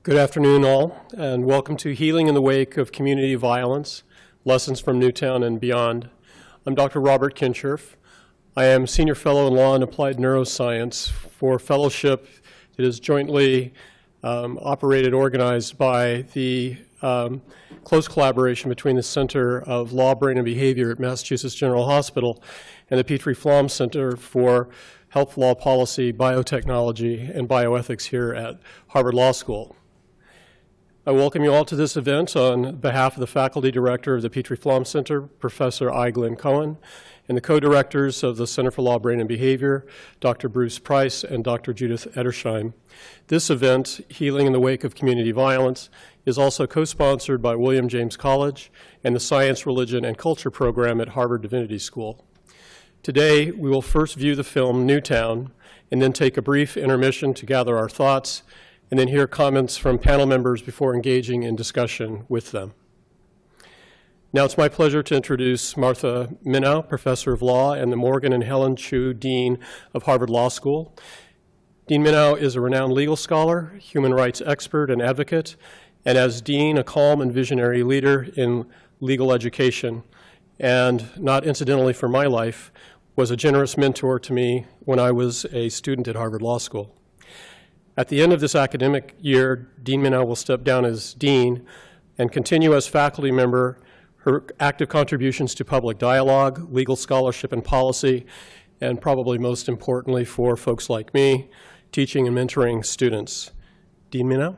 Good afternoon, all, and welcome to Healing in the Wake of Community Violence, Lessons from Newtown and Beyond. I'm Dr. Robert Kincherf. I am Senior Fellow in Law and Applied Neuroscience for fellowship that is jointly organized by the close collaboration between the Center of Law, Brain, and Behavior at Massachusetts General Hospital and the Petrie-Flom Center for Health Law Policy, Biotechnology, and Bioethics here at Harvard Law School. I welcome you all to this event on behalf of the Faculty Director of the Petrie-Flom Center, Professor I. Glenn Cohen, and the co-directors of the Center for Law, Brain, and Behavior, Dr. Bruce Price and Dr. Judith Edersheim. This event, Healing in the Wake of Community Violence, is also co-sponsored by William James College and the Science, Religion, and Culture program at Harvard Divinity School. Today, we will first view the film Newtown, and then take a brief intermission to gather our thoughts, and then hear comments from panel members before engaging in discussion with them. Now it's my pleasure to introduce Martha Minow, Professor of Law, and the Morgan and Helen Chu Dean of Harvard Law School. Dean Minow is a renowned legal scholar, human rights expert, and advocate, and as Dean, a calm and visionary leader in legal education, and not incidentally for my life, was a generous mentor to me when I was a student at Harvard Law School. At the end of this academic year, Dean Minow will step down as Dean and continue as faculty member her active contributions to public dialogue, legal scholarship and policy, and probably most importantly for folks like me, teaching and mentoring students. Dean Minow?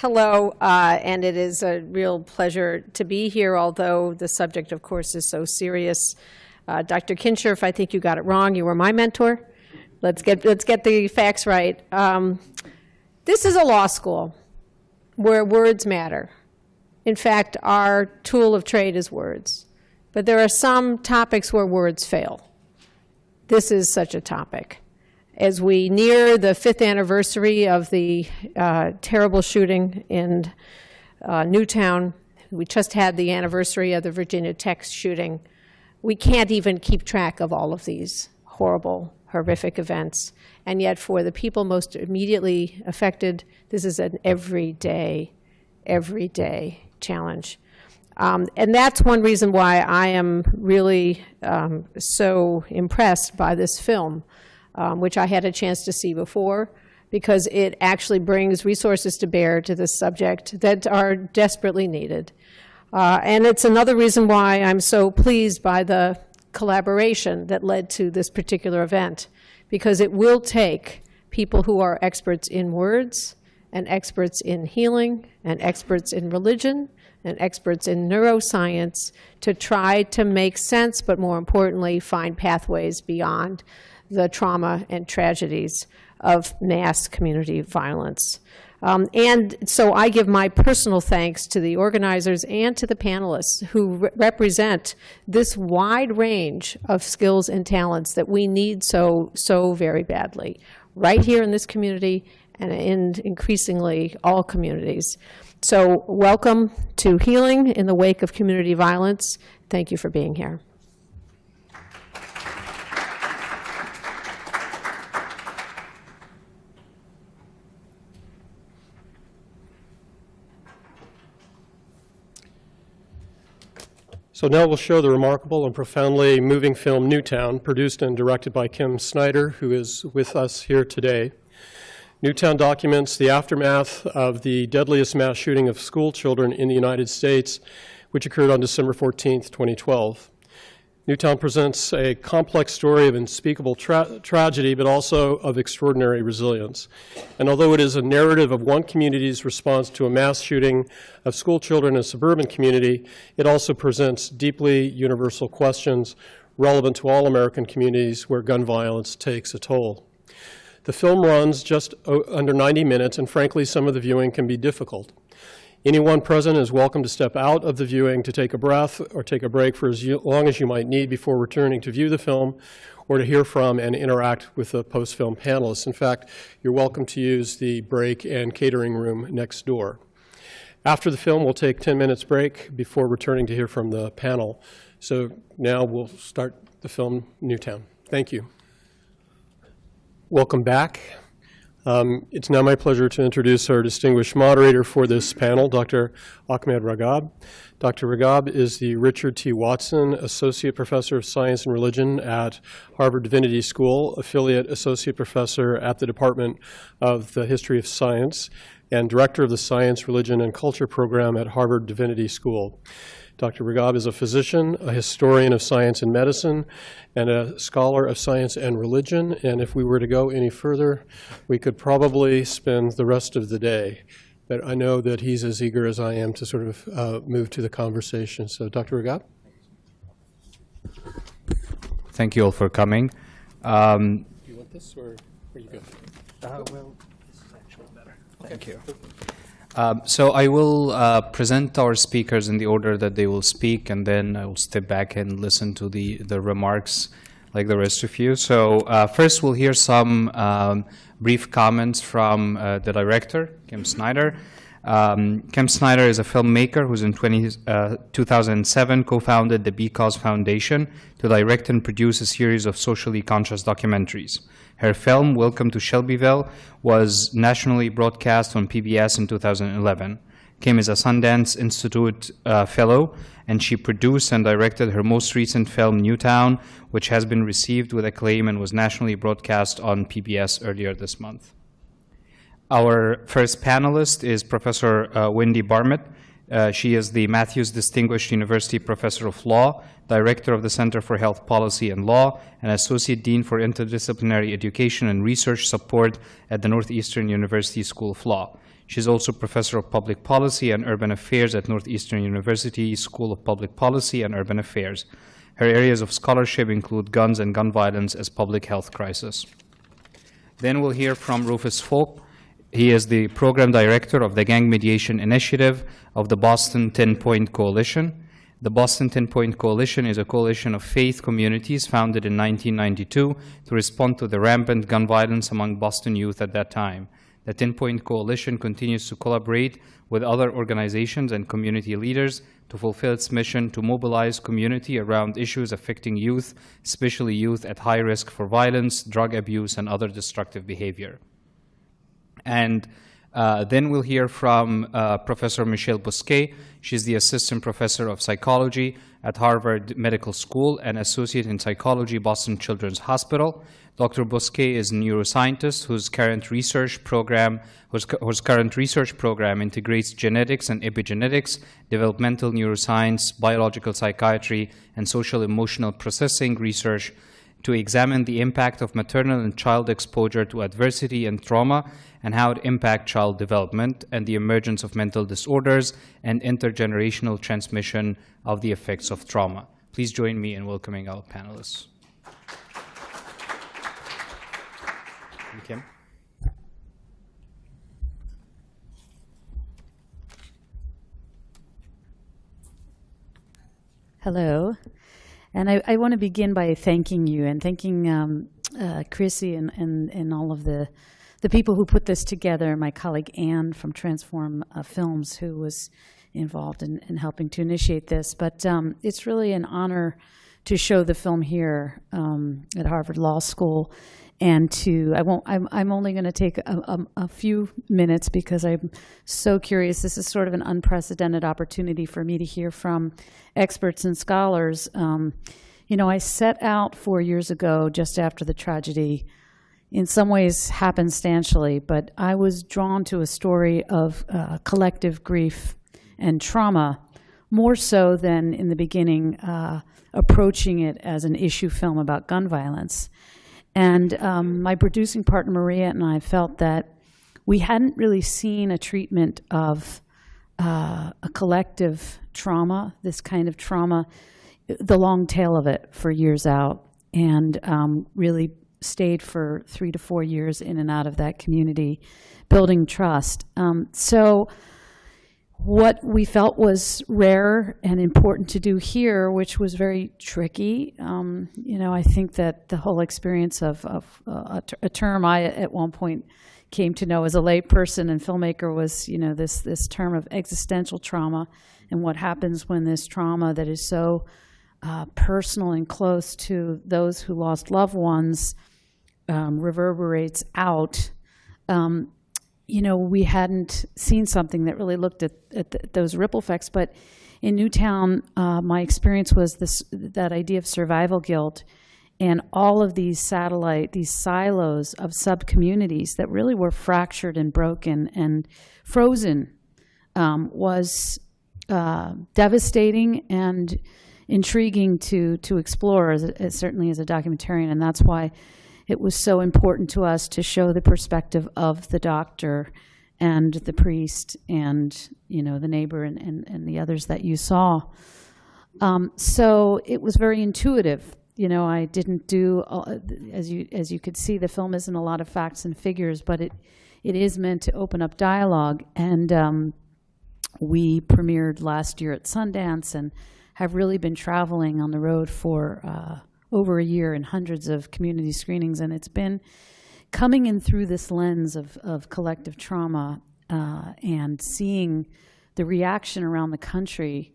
Hello, and it is a real pleasure to be here, although the subject, of course, is so serious. Dr. Kincherf, I think you got it wrong. You were my mentor. Let's get the facts right. This is a law school where words matter. In fact, our tool of trade is words. But there are some topics where words fail. This is such a topic. As we near the 5th anniversary of the terrible shooting in Newtown, we just had the anniversary of the Virginia Tech shooting. We can't even keep track of all of these horrible, horrific events. And yet for the people most immediately affected, this is an everyday challenge. And that's one reason why I am really so impressed by this film. Which I had a chance to see before, because it actually brings resources to bear to this subject that are desperately needed. And it's another reason why I'm so pleased by the collaboration that led to this particular event, because it will take people who are experts in words, and experts in healing, and experts in religion, and experts in neuroscience to try to make sense, but more importantly, find pathways beyond the trauma and tragedies of mass community violence. And so I give my personal thanks to the organizers and to the panelists who represent this wide range of skills and talents that we need so very badly, right here in this community and in increasingly all communities. So welcome to Healing in the Wake of Community Violence. Thank you for being here. So now we'll show the remarkable and profoundly moving film Newtown, produced and directed by Kim Snyder, who is with us here today. Newtown documents the aftermath of the deadliest mass shooting of school children in the United States, which occurred on December 14th, 2012. Newtown presents a complex story of unspeakable tragedy, but also of extraordinary resilience. And although it is a narrative of one community's response to a mass shooting of school children in a suburban community, it also presents deeply universal questions relevant to all American communities where gun violence takes a toll. The film runs just under 90 minutes, and frankly, some of the viewing can be difficult. Anyone present is welcome to step out of the viewing to take a breath or take a break for as long as you might need before returning to view the film or to hear from and interact with the post-film panelists. In fact, you're welcome to use the break and catering room next door. After the film, we'll take 10 minutes break before returning to hear from the panel. So now we'll start the film Newtown. Thank you. Welcome back. It's now my pleasure to introduce our distinguished moderator for this panel, Dr. Ahmed Ragab. Dr. Ragab is the Richard T. Watson Associate Professor of Science and Religion at Harvard Divinity School, Affiliate Associate Professor at the Department of the History of Science, and Director of the Science, Religion, and Culture Program at Harvard Divinity School. Dr. Ragab is a physician, a historian of science and medicine, and a scholar of science and religion. And if we were to go any further, we could probably spend the rest of the day. But I know that he's as eager as I am to sort of move to the conversation. So, Dr. Ragab? Thank you all for coming. Do you want this, or are you good? Well, this is actually better. Thank you. So I will present our speakers in the order that they will speak, and then I will step back and listen to the remarks like the rest of you. So first we'll hear some brief comments from the director, Kim Snyder. Kim Snyder is a filmmaker who's in 2007 co-founded the Because Foundation to direct and produce a series of socially conscious documentaries. Her film, Welcome to Shelbyville, was nationally broadcast on PBS in 2011. Kim is a Sundance Institute fellow, and she produced and directed her most recent film, Newtown, which has been received with acclaim and was nationally broadcast on PBS earlier this month. Our first panelist is Professor Wendy Barmett. She is the Matthews Distinguished University Professor of Law, Director of the Center for Health Policy and Law, and Associate Dean for Interdisciplinary Education and Research Support at the Northeastern University School of Law. She's also Professor of Public Policy and Urban Affairs at Northeastern University School of Public Policy and Urban Affairs. Her areas of scholarship include guns and gun violence as public health crisis. Then we'll hear from Rufus Falk. He is the Program Director of the Gang Mediation Initiative of the Boston 10-Point Coalition. The Boston 10-Point Coalition is a coalition of faith communities founded in 1992 to respond to the rampant gun violence among Boston youth at that time. The 10-Point Coalition continues to collaborate with other organizations and community leaders to fulfill its mission to mobilize community around issues affecting youth, especially youth at high risk for violence, drug abuse, and other destructive behavior. And then we'll hear from Professor Michelle Bousquet. She's the Assistant Professor of Psychology at Harvard Medical School and Associate in Psychology, Boston Children's Hospital. Dr. Bousquet is a neuroscientist whose current research program integrates genetics and epigenetics, developmental neuroscience, biological psychiatry, and social emotional processing research to examine the impact of maternal and child exposure to adversity and trauma and how it impacts child development and the emergence of mental disorders and intergenerational transmission of the effects of trauma. Please join me in welcoming our panelists. Kim. Hello. And I want to begin by thanking you and thanking Chrissy and all of the people who put this together, my colleague Anne from Transform Films, who was involved in helping to initiate this. But it's really an honor to show the film here at Harvard Law School. And I'm only going to take a few minutes because I'm so curious. This is sort of an unprecedented opportunity for me to hear from experts and scholars. You know, I set out 4 years ago, just after the tragedy, in some ways happenstantially, but I was drawn to a story of collective grief and trauma, more so than in the beginning approaching it as an issue film about gun violence. And my producing partner, Maria, and I felt that we hadn't really seen a treatment of a collective trauma, this kind of trauma, the long tail of it for years out, and really stayed for 3 to 4 years in and out of that community, building trust. So what we felt was rare and important to do here, which was very tricky. You know, I think that the whole experience of a term I at one point came to know as a layperson and filmmaker was, you know, this term of existential trauma and what happens when this trauma that is so personal and close to those who lost loved ones reverberates out. We hadn't seen something that really looked at those ripple effects, but in Newtown, my experience was that idea of survival guilt and all of these silos of sub-communities that really were fractured and broken and frozen was devastating and intriguing to explore, certainly as a documentarian, and that's why it was so important to us to show the perspective of the doctor and the priest and the neighbor and the others that you saw. So it was very intuitive. I didn't do, as you could see, the film isn't a lot of facts and figures, but it is meant to open up dialogue. And we premiered last year at Sundance and have really been traveling on the road for over a year in hundreds of community screenings. And it's been coming in through this lens of collective trauma and seeing the reaction around the country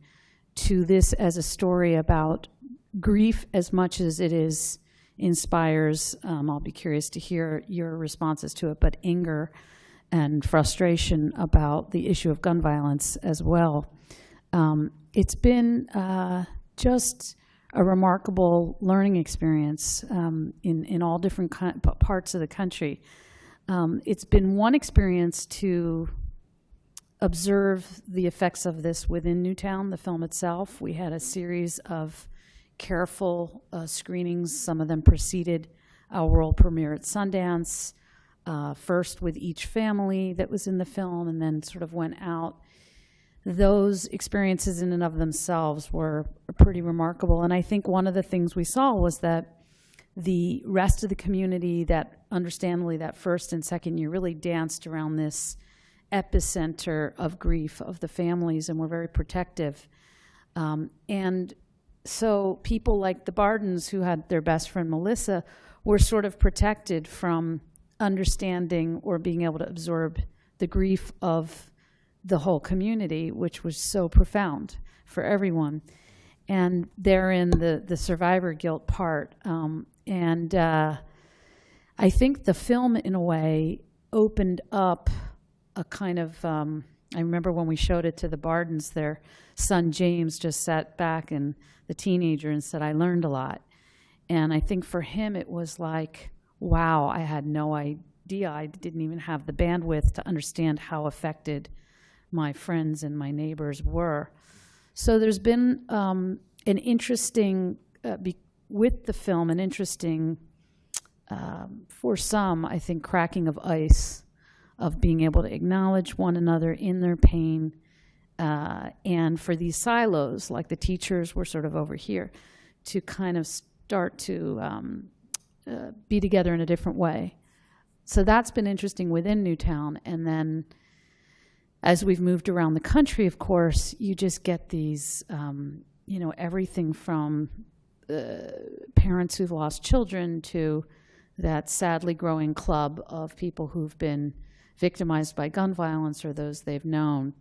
to this as a story about grief as much as it inspires, I'll be curious to hear your responses to it, but anger and frustration about the issue of gun violence as well. It's been just a remarkable learning experience in all different parts of the country. It's been one experience to observe the effects of this within Newtown, the film itself. We had a series of careful screenings. Some of them preceded our world premiere at Sundance, first with each family that was in the film, and then sort of went out. Those experiences in and of themselves were pretty remarkable. And I think one of the things we saw was that the rest of the community, that understandably that first and second year, really danced around this epicenter of grief of the families and were very protective. And so people like the Bardens, who had their best friend Melissa, were sort of protected from understanding or being able to absorb the grief of the whole community, which was so profound for everyone. And therein the survivor guilt part. I think the film, in a way, opened up a kind of, I remember when we showed it to the Bardens, their son James just sat back, and the teenager, and said, "I learned a lot." And I think for him it was like, wow, I had no idea. I didn't even have the bandwidth to understand how affected my friends and my neighbors were. So there's been an interesting, with the film, an interesting, for some, I think, cracking of ice, of being able to acknowledge one another in their pain, and for these silos, like the teachers were sort of over here, to kind of start to be together in a different way. So that's been interesting within Newtown. And then as we've moved around the country, of course, you just get these, everything from parents who've lost children to that sadly growing club of people who've been victimized by gun violence or those they've known.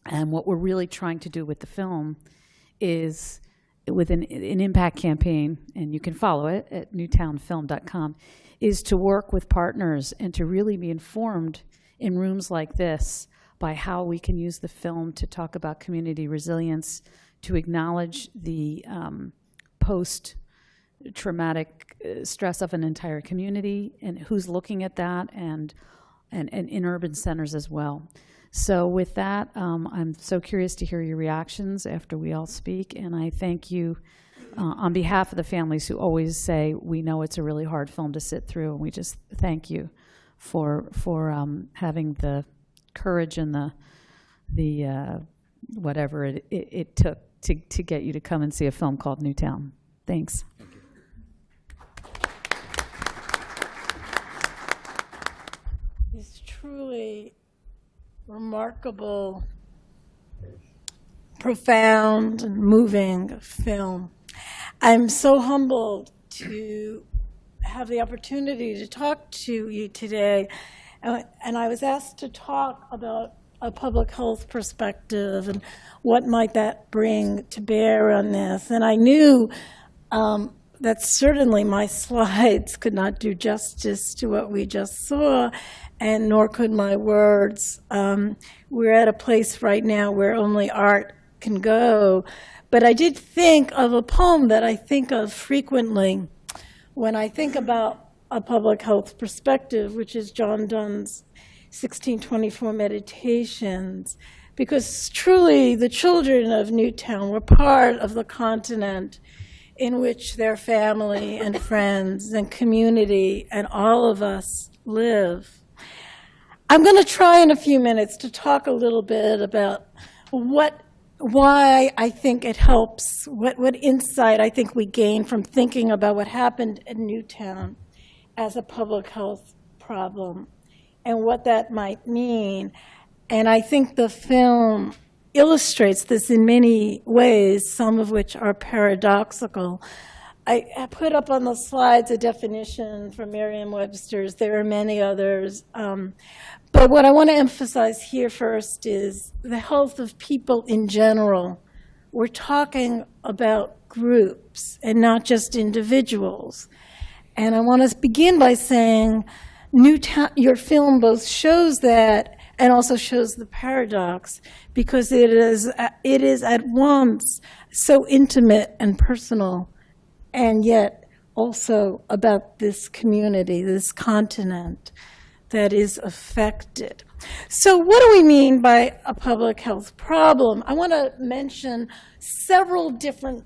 And what we're really trying to do with the film is, with an impact campaign, and you can follow it at newtownfilm.com, is to work with partners and to really be informed in rooms like this by how we can use the film to talk about community resilience, to acknowledge the post-traumatic stress of an entire community, and who's looking at that, and in urban centers as well. So with that, I'm so curious to hear your reactions after we all speak, and I thank you on behalf of the families who always say, we know it's a really hard film to sit through, and we just thank you for having the courage and the whatever it took to get you to come and see a film called Newtown. Thanks. Thank you. It's truly remarkable, profound, and moving film. I'm so humbled to have the opportunity to talk to you today. And I was asked to talk about a public health perspective and what might that bring to bear on this. And I knew that certainly my slides could not do justice to what we just saw, and nor could my words. We're at a place right now where only art can go. But I did think of a poem that I think of frequently when I think about a public health perspective, which is John Donne's 1624 Meditations, because truly the children of Newtown were part of the continent in which their family and friends and community and all of us live. I'm going to try in a few minutes to talk a little bit about why I think it helps, what insight I think we gain from thinking about what happened in Newtown as a public health problem and what that might mean. And I think the film illustrates this in many ways, some of which are paradoxical. I put up on the slides a definition from Merriam-Webster's. There are many others. But what I want to emphasize here first is the health of people in general. We're talking about groups and not just individuals. And I want to begin by saying Newtown, your film both shows that and also shows the paradox, because it is at once so intimate and personal, and yet also about this community, this continent that is affected. So what do we mean by a public health problem? I want to mention several different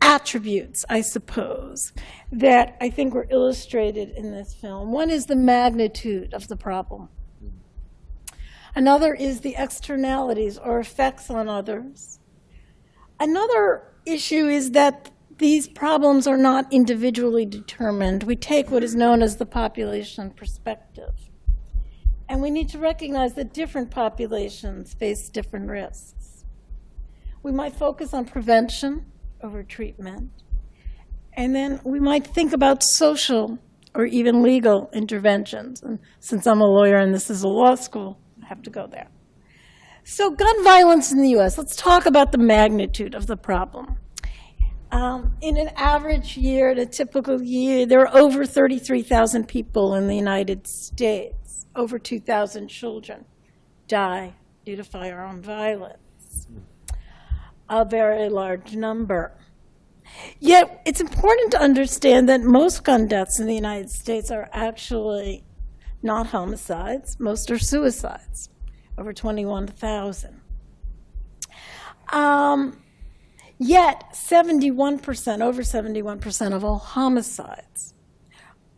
attributes, I suppose, that I think were illustrated in this film. One is the magnitude of the problem. Another is the externalities or effects on others. Another issue is that these problems are not individually determined. We take what is known as the population perspective. And we need to recognize that different populations face different risks. We might focus on prevention over treatment. And then we might think about social or even legal interventions. And since I'm a lawyer and this is a law school, I have to go there. So gun violence in the US, let's talk about the magnitude of the problem. In an average year, in a typical year, there are over 33,000 people in the United States. Over 2,000 children die due to firearm violence. A very large number. Yet it's important to understand that most gun deaths in the United States are actually not homicides. Most are suicides, over 21,000. Yet 71%, over 71% of all homicides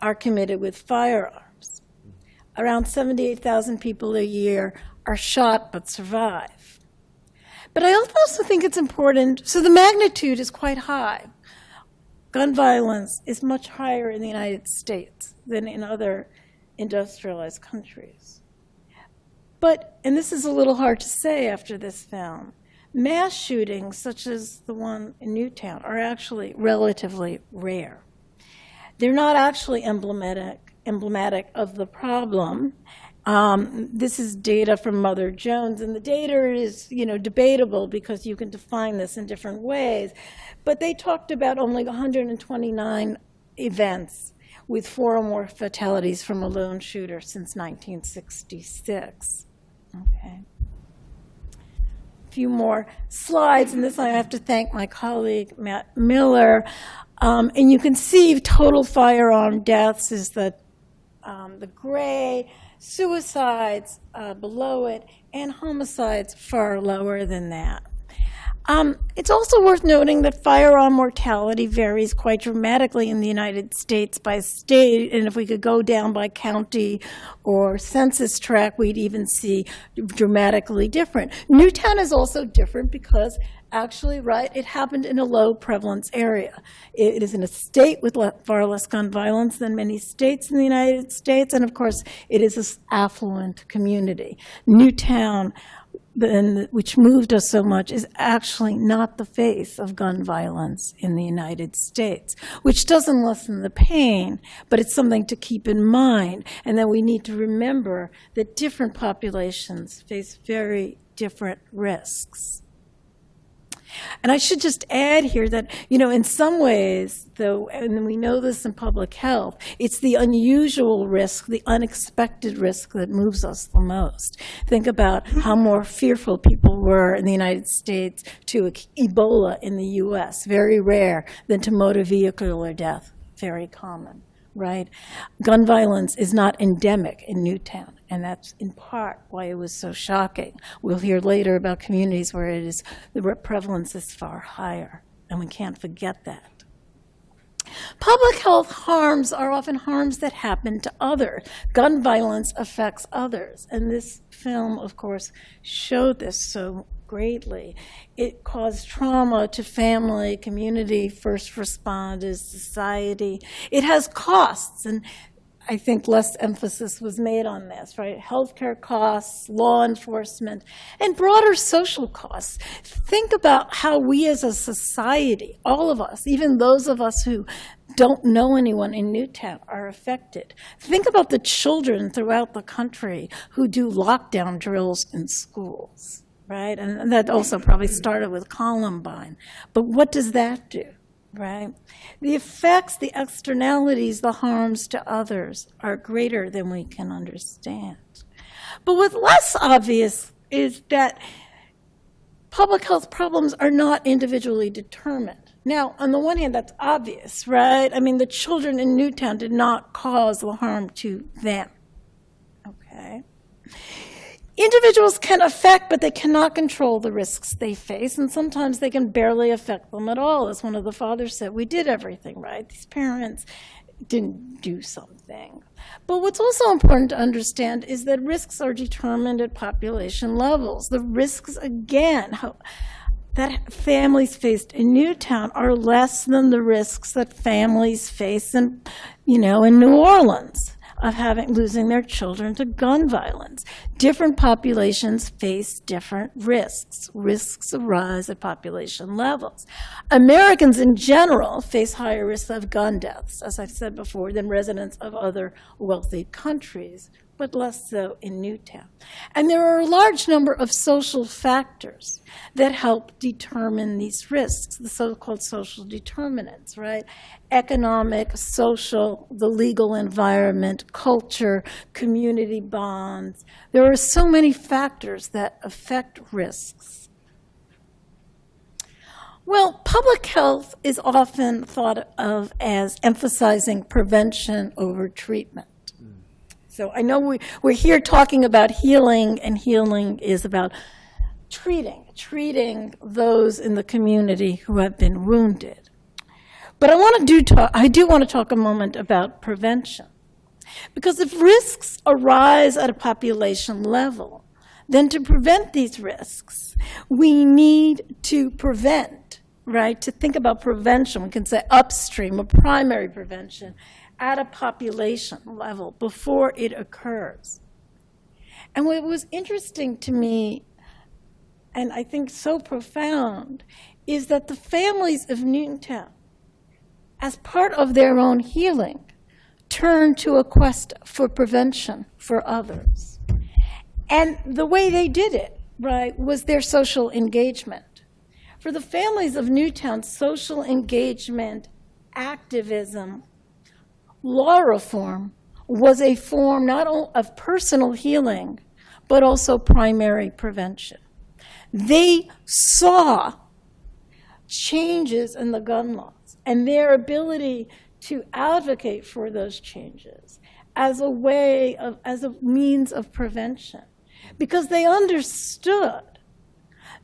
are committed with firearms. Around 78,000 people a year are shot but survive. But I also think it's important, so the magnitude is quite high. Gun violence is much higher in the United States than in other industrialized countries. But, and this is a little hard to say after this film, mass shootings such as the one in Newtown are actually relatively rare. They're not actually emblematic of the problem. This is data from Mother Jones, and the data is, debatable because you can define this in different ways. But they talked about only 129 events with 4 or more fatalities from a lone shooter since 1966. Okay. A few more slides, and this I have to thank my colleague Matt Miller. And you can see total firearm deaths is the gray, suicides below it, and homicides far lower than that. It's also worth noting that firearm mortality varies quite dramatically in the United States by state, and if we could go down by county or census tract, we'd even see dramatically different. Newtown is also different because actually, it happened in a low prevalence area. It is in a state with far less gun violence than many states in the United States, and of course, it is an affluent community. Newtown which moved us so much, is actually not the face of gun violence in the United States, which doesn't lessen the pain, but it's something to keep in mind, and that we need to remember that different populations face very different risks. And I should just add here that, in some ways, though, and we know this in public health, it's the unusual risk, the unexpected risk that moves us the most. Think about how more fearful people were in the United States to Ebola in the US, very rare, than to motor vehicular death, very common, right? Gun violence is not endemic in Newtown. And that's in part why it was so shocking. We'll hear later about communities where the prevalence is far higher, and we can't forget that. Public health harms are often harms that happen to others. Gun violence affects others, and this film, of course, showed this so greatly. It caused trauma to family, community, first responders, society. It has costs, and I think less emphasis was made on this, right? Healthcare costs, law enforcement, and broader social costs. Think about how we as a society, all of us, even those of us who don't know anyone in Newtown, are affected. Think about the children throughout the country who do lockdown drills in schools, right? And that also probably started with Columbine. But what does that do? Right? The effects, the externalities, the harms to others are greater than we can understand. But what's less obvious is that public health problems are not individually determined. Now, on the one hand, that's obvious, right? I mean, the children in Newtown did not cause the harm to them, okay? Individuals can affect, but they cannot control the risks they face, and sometimes they can barely affect them at all. As one of the fathers said, we did everything right. These parents didn't do something. But what's also important to understand is that risks are determined at population levels. The risks, again, that families faced in Newtown are less than the risks that families face in New Orleans, of losing their children to gun violence. Different populations face different risks. Risks arise at population levels. Americans in general face higher risks of gun deaths, as I've said before, than residents of other wealthy countries, but less so in Newtown. And there are a large number of social factors that help determine these risks, the so-called social determinants, right? Economic, social, the legal environment, culture, community bonds. There are so many factors that affect risks. Well, public health is often thought of as emphasizing prevention over treatment. So I know we're here talking about healing, and healing is about treating those in the community who have been wounded. But I do want to talk a moment about prevention. Because if risks arise at a population level, then to prevent these risks, we need to prevent, right? To think about prevention, we can say upstream or primary prevention at a population level before it occurs. And what was interesting to me, and I think so profound, is that the families of Newtown, as part of their own healing, turned to a quest for prevention for others. And the way they did it, right, was their social engagement. For the families of Newtown, social engagement, activism, law reform was a form not only of personal healing, but also primary prevention. They saw changes in the gun laws and their ability to advocate for those changes as a means of prevention, because they understood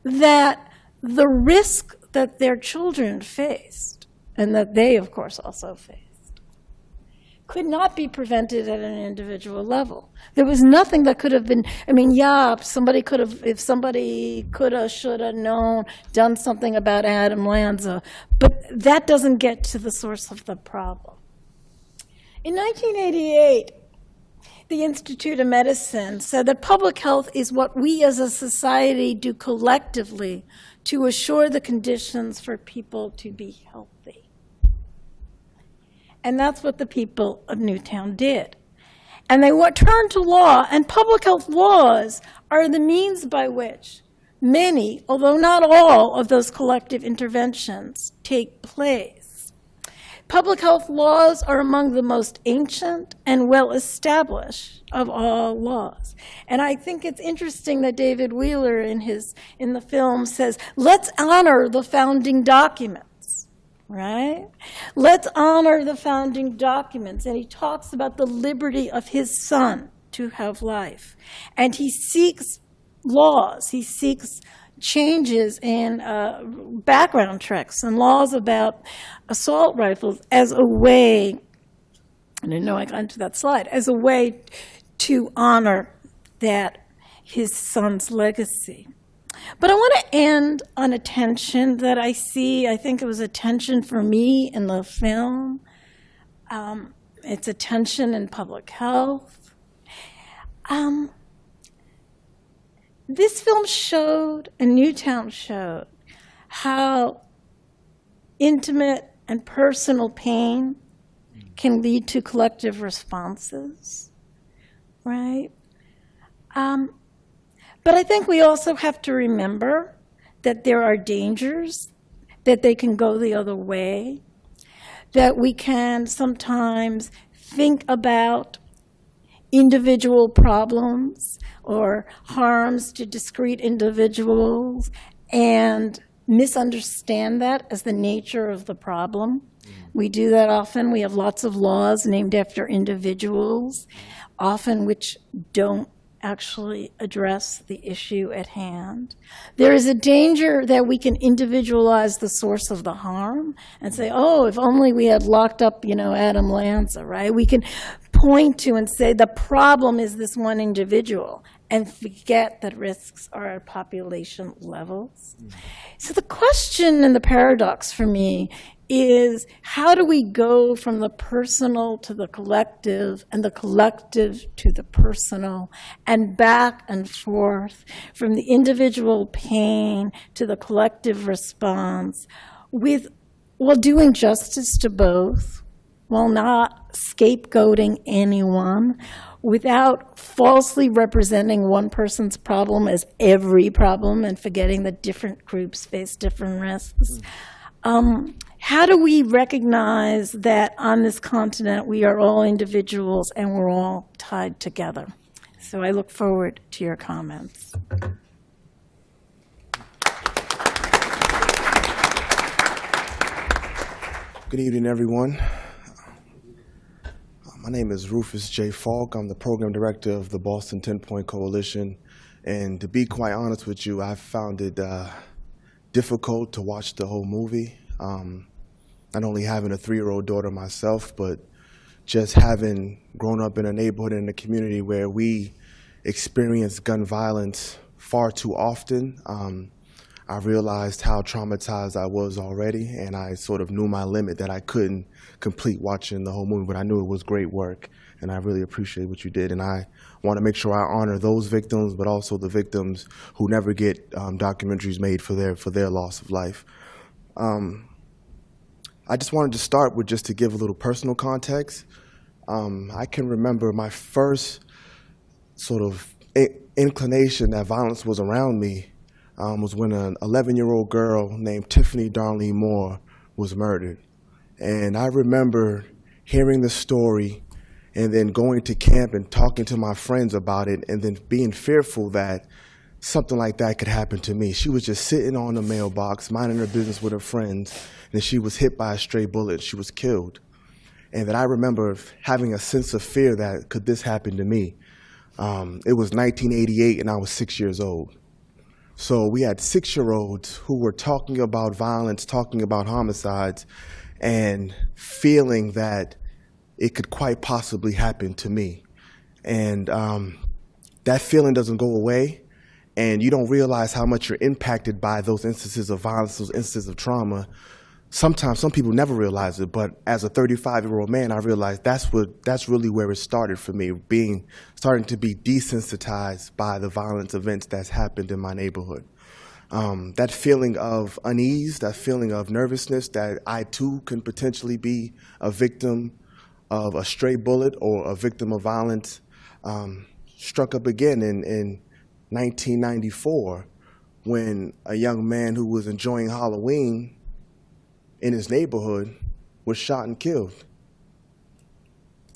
that the risk that their children faced, and that they, of course, also faced, could not be prevented at an individual level. There was nothing that could have been, somebody could have, if somebody could have, should have known, done something about Adam Lanza, but that doesn't get to the source of the problem. In 1988, the Institute of Medicine said that public health is what we as a society do collectively to assure the conditions for people to be healthy. And that's what the people of Newtown did. And they turned to law, and public health laws are the means by which many, although not all, of those collective interventions take place. Public health laws are among the most ancient and well-established of all laws. And I think it's interesting that David Wheeler in the film says, let's honor the founding documents, right? Let's honor the founding documents. And he talks about the liberty of his son to have life. And he seeks laws, he seeks changes in background checks and laws about assault rifles as a way, I didn't know I got into that slide, as a way to honor his son's legacy. But I want to end on a tension that I see. I think it was a tension for me in the film. It's a tension in public health. This film showed, and Newtown showed, how intimate and personal pain can lead to collective responses, right? But I think we also have to remember that there are dangers, that they can go the other way, that we can sometimes think about individual problems or harms to discrete individuals and misunderstand that as the nature of the problem. We do that often. We have lots of laws named after individuals, often which don't actually address the issue at hand. There is a danger that we can individualize the source of the harm and say, oh, if only we had locked up, Adam Lanza, right? We can point to and say the problem is this one individual and forget that risks are at population levels. So the question and the paradox for me is, how do we go from the personal to the collective and the collective to the personal and back and forth from the individual pain to the collective response while doing justice to both, while not scapegoating anyone, without falsely representing one person's problem as every problem and forgetting that different groups face different risks. How do we recognize that on this continent we are all individuals and we're all tied together? So I look forward to your comments. Good evening, everyone. My name is Rufus J. Falk. I'm the program director of the Boston 10-Point Coalition. And to be quite honest with you, I found it difficult to watch the whole movie. Not only having a 3-year-old daughter myself, but just having grown up in a neighborhood and a community where we experience gun violence far too often. I realized how traumatized I was already, and I sort of knew my limit, that I couldn't complete watching the whole movie, but I knew it was great work, and I really appreciate what you did. And I want to make sure I honor those victims, but also the victims who never get documentaries made for their loss of life. I just wanted to start with just to give a little personal context. I can remember my first sort of inclination that violence was around me was when an 11-year-old girl named Tiffany Darlene Moore was murdered. And I remember hearing the story and then going to camp and talking to my friends about it and then being fearful that something like that could happen to me. She was just sitting on the mailbox, minding her business with her friends, and she was hit by a stray bullet. She was killed. And that I remember having a sense of fear that, could this happen to me? It was 1988 and I was 6 years old. So we had 6-year-olds who were talking about violence, talking about homicides, and feeling that it could quite possibly happen to me. And that feeling doesn't go away, and you don't realize how much you're impacted by those instances of violence, those instances of trauma, sometimes some people never realize it, but as a 35-year-old man, I realized that's really where it started for me, starting to be desensitized by the violent events that's happened in my neighborhood. That feeling of unease, that feeling of nervousness that I too can potentially be a victim of a stray bullet or a victim of violence, struck up again in 1994 when a young man who was enjoying Halloween in his neighborhood was shot and killed.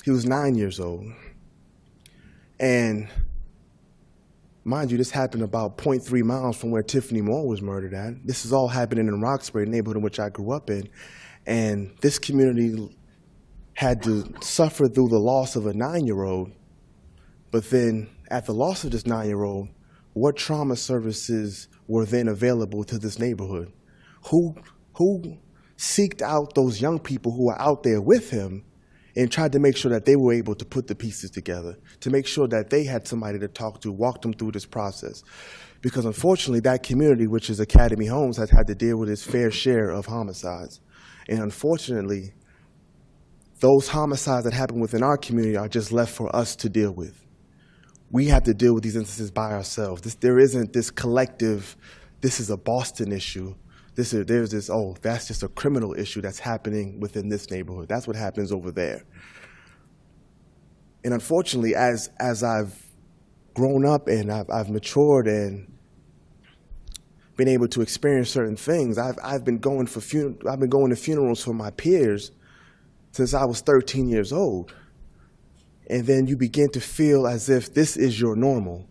He was 9 years old. And mind you, this happened about 0.3 miles from where Tiffany Moore was murdered at. This is all happening in Roxbury, the neighborhood in which I grew up in. And this community had to suffer through the loss of a 9-year-old. But then at the loss of this 9-year-old, what trauma services were then available to this neighborhood? Who seeked out those young people who were out there with him and tried to make sure that they were able to put the pieces together, to make sure that they had somebody to talk to, walk them through this process? Because unfortunately, that community, which is Academy Homes, has had to deal with its fair share of homicides. And unfortunately, those homicides that happen within our community are just left for us to deal with. We have to deal with these instances by ourselves. There isn't this collective, this is a Boston issue. There's this, oh, that's just a criminal issue that's happening within this neighborhood. That's what happens over there. And unfortunately, as I've grown up and I've matured and been able to experience certain things, I've been going to funerals for my peers since I was 13 years old. And then you begin to feel as if this is your normal.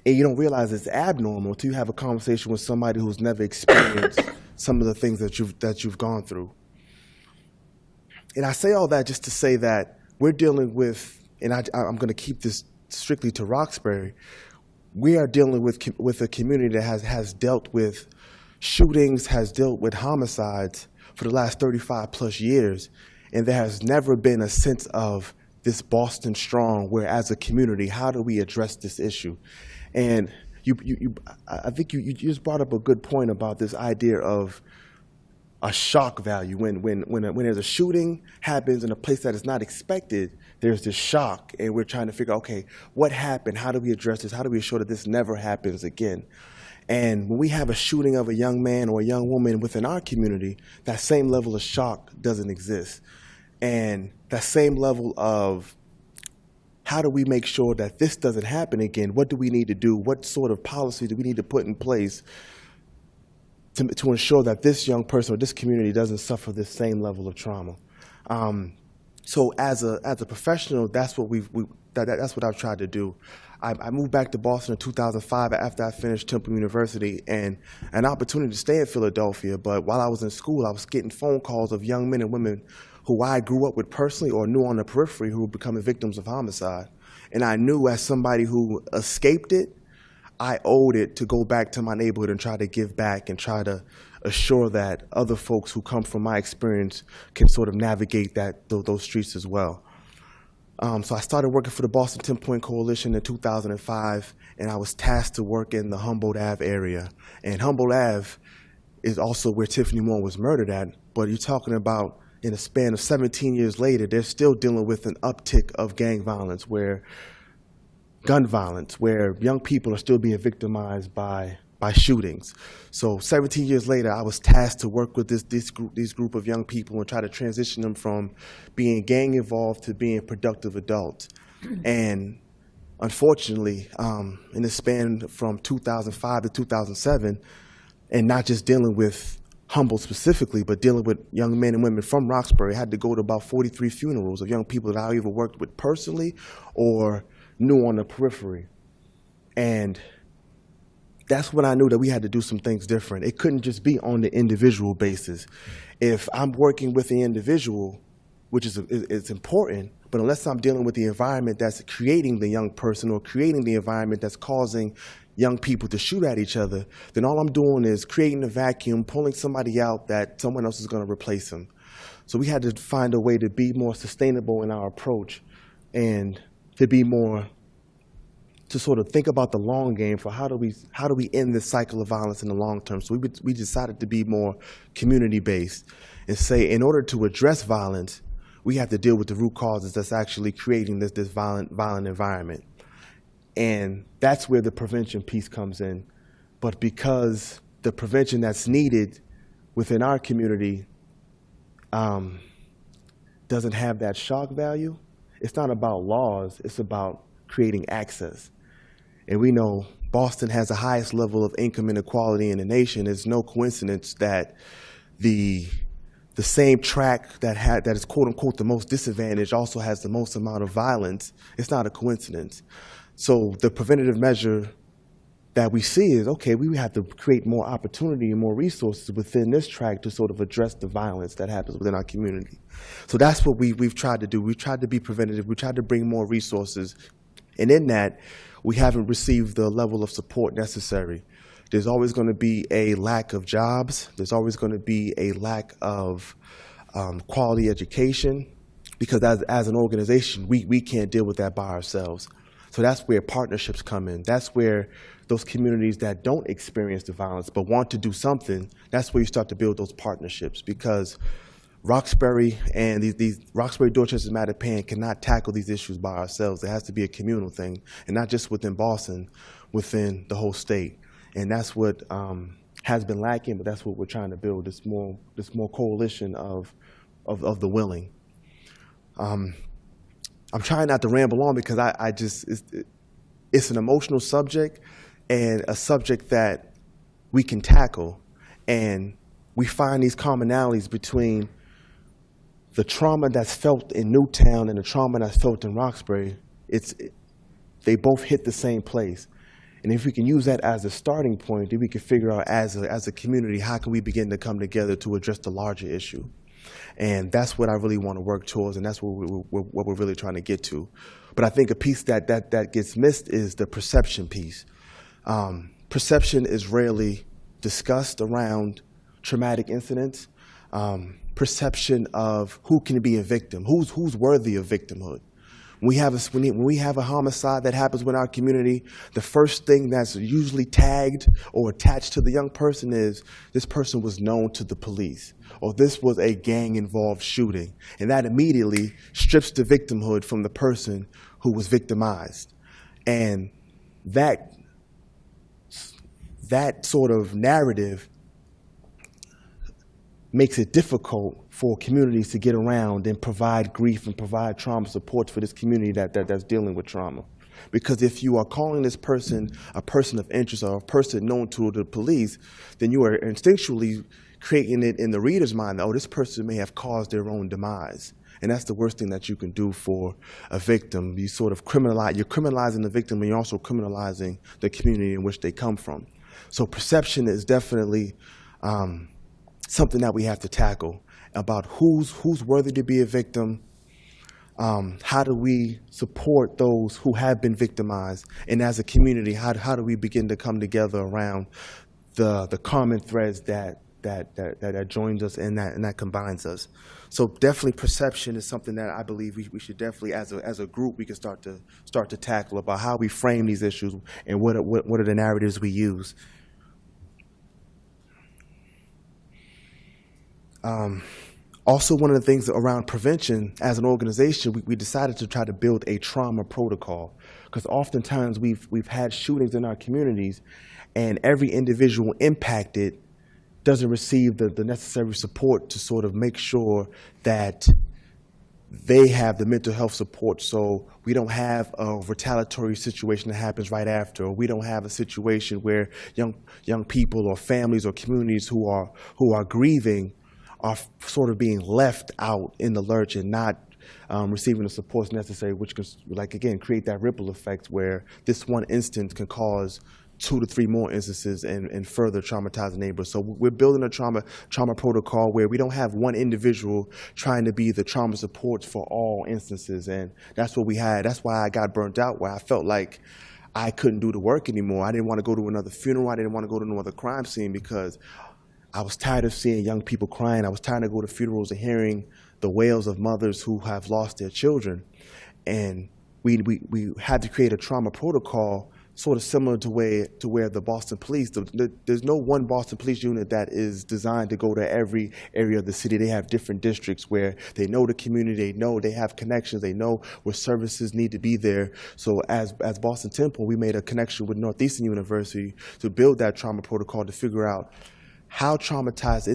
And you don't realize it's abnormal until you have a conversation with somebody who's never experienced some of the things that you've gone through. And I say all that just to say that we're dealing with, and I'm going to keep this strictly to Roxbury, we are dealing with a community that has dealt with shootings, has dealt with homicides for the last 35 plus years, and there has never been a sense of this Boston strong, where as a community, how do we address this issue? And I think you just brought up a good point about this idea of a shock value. When there's a shooting happens in a place that is not expected, there's this shock, and we're trying to figure out, okay, what happened? How do we address this? How do we ensure that this never happens again? And when we have a shooting of a young man or a young woman within our community, that same level of shock doesn't exist. And that same level of how do we make sure that this doesn't happen again? What do we need to do? What sort of policy do we need to put in place to ensure that this young person or this community doesn't suffer this same level of trauma? So as a professional, that's what that's what I've tried to do. I moved back to Boston in 2005 after I finished Temple University, and an opportunity to stay in Philadelphia. But while I was in school, I was getting phone calls of young men and women who I grew up with personally or knew on the periphery who were becoming victims of homicide. And I knew, as somebody who escaped it, I owed it to go back to my neighborhood and try to give back and try to assure that other folks who come from my experience can sort of navigate those streets as well. So I started working for the Boston 10 Point Coalition in 2005, and I was tasked to work in the Humboldt Ave area. And Humboldt Ave is also where Tiffany Moore was murdered at, but you're talking about in a span of 17 years later, they're still dealing with an uptick of gang violence, gun violence, where young people are still being victimized by shootings. So 17 years later, I was tasked to work with this group of young people and try to transition them from being gang involved to being productive adults. And unfortunately, in the span from 2005 to 2007, and not just dealing with Humboldt specifically, but dealing with young men and women from Roxbury, I had to go to about 43 funerals of young people that I either worked with personally or knew on the periphery. And that's when I knew that we had to do some things different. It couldn't just be on the individual basis. If I'm working with the individual, which is important, but unless I'm dealing with the environment that's creating the young person or creating the environment that's causing young people to shoot at each other, then all I'm doing is creating a vacuum, pulling somebody out that someone else is going to replace them. So we had to find a way to be more sustainable in our approach and to be more to sort of think about the long game for how do we end this cycle of violence in the long term. So we decided to be more community-based and say, in order to address violence, we have to deal with the root causes that's actually creating this violent environment. And that's where the prevention piece comes in. But because the prevention that's needed within our community doesn't have that shock value, it's not about laws, it's about creating access. And we know Boston has the highest level of income inequality in the nation. It's no coincidence that the same tract that is quote unquote the most disadvantaged also has the most amount of violence. It's not a coincidence. So the preventative measure that we see is, okay, we have to create more opportunity and more resources within this tract to sort of address the violence that happens within our community. So that's what we've tried to do. We've tried to be preventative. We tried to bring more resources. And in that, we haven't received the level of support necessary. There's always going to be a lack of jobs. There's always going to be a lack of quality education, because as an organization, we can't deal with that by ourselves. So that's where partnerships come in. That's where those communities that don't experience the violence but want to do something, that's where you start to build those partnerships, because Roxbury and these Roxbury, Dorchester, Mattapan cannot tackle these issues by ourselves. It has to be a communal thing, and not just within Boston, within the whole state. And that's what has been lacking, but that's what we're trying to build, this more coalition of the willing. I'm trying not to ramble on because it's an emotional subject and a subject that we can tackle. And we find these commonalities between the trauma that's felt in Newtown and the trauma that's felt in Roxbury. They both hit the same place. And if we can use that as a starting point, then we can figure out as a community, how can we begin to come together to address the larger issue? And that's what I really want to work towards, and that's what we're really trying to get to. But I think a piece that gets missed is the perception piece. Perception is rarely discussed around traumatic incidents. Perception of who can be a victim, who's worthy of victimhood. When we have a homicide that happens within our community, the first thing that's usually tagged or attached to the young person is, this person was known to the police, or this was a gang-involved shooting. And that immediately strips the victimhood from the person who was victimized. And that sort of narrative makes it difficult for communities to get around and provide grief and provide trauma support for this community that's dealing with trauma. Because if you are calling this person a person of interest or a person known to the police, then you are instinctually creating it in the reader's mind, oh, this person may have caused their own demise. And that's the worst thing that you can do for a victim. You're criminalizing the victim, and you're also criminalizing the community in which they come from. So perception is definitely something that we have to tackle, about who's worthy to be a victim. How do we support those who have been victimized? And as a community, how do we begin to come together around the common threads that joins us and that combines us? So definitely perception is something that I believe we should definitely, as a group, we can start to tackle, about how we frame these issues and what are the narratives we use. Also, one of the things around prevention, as an organization, we decided to try to build a trauma protocol, because oftentimes we've had shootings in our communities, and every individual impacted doesn't receive the necessary support to sort of make sure that they have the mental health support. So we don't have a retaliatory situation that happens right after, or we don't have a situation where young people or families or communities who are grieving are sort of being left out in the lurch and not receiving the supports necessary, which can, like, again, create that ripple effect where this one instance can cause 2 to 3 more instances and further traumatize the neighbors. So we're building a trauma protocol where we don't have one individual trying to be the trauma support for all instances. And that's what we had. That's why I got burnt out, where I felt like I couldn't do the work anymore. I didn't want to go to another funeral. I didn't want to go to another crime scene, because I was tired of seeing young people crying. I was tired of going to funerals and hearing the wails of mothers who have lost their children. And we had to create a trauma protocol sort of similar to where the Boston Police, there's no one Boston Police unit that is designed to go to every area of the city. They have different districts where they know the community, they have connections, they know where services need to be there. So as Boston Temple, we made a connection with Northeastern University to build that trauma protocol to figure out how traumatized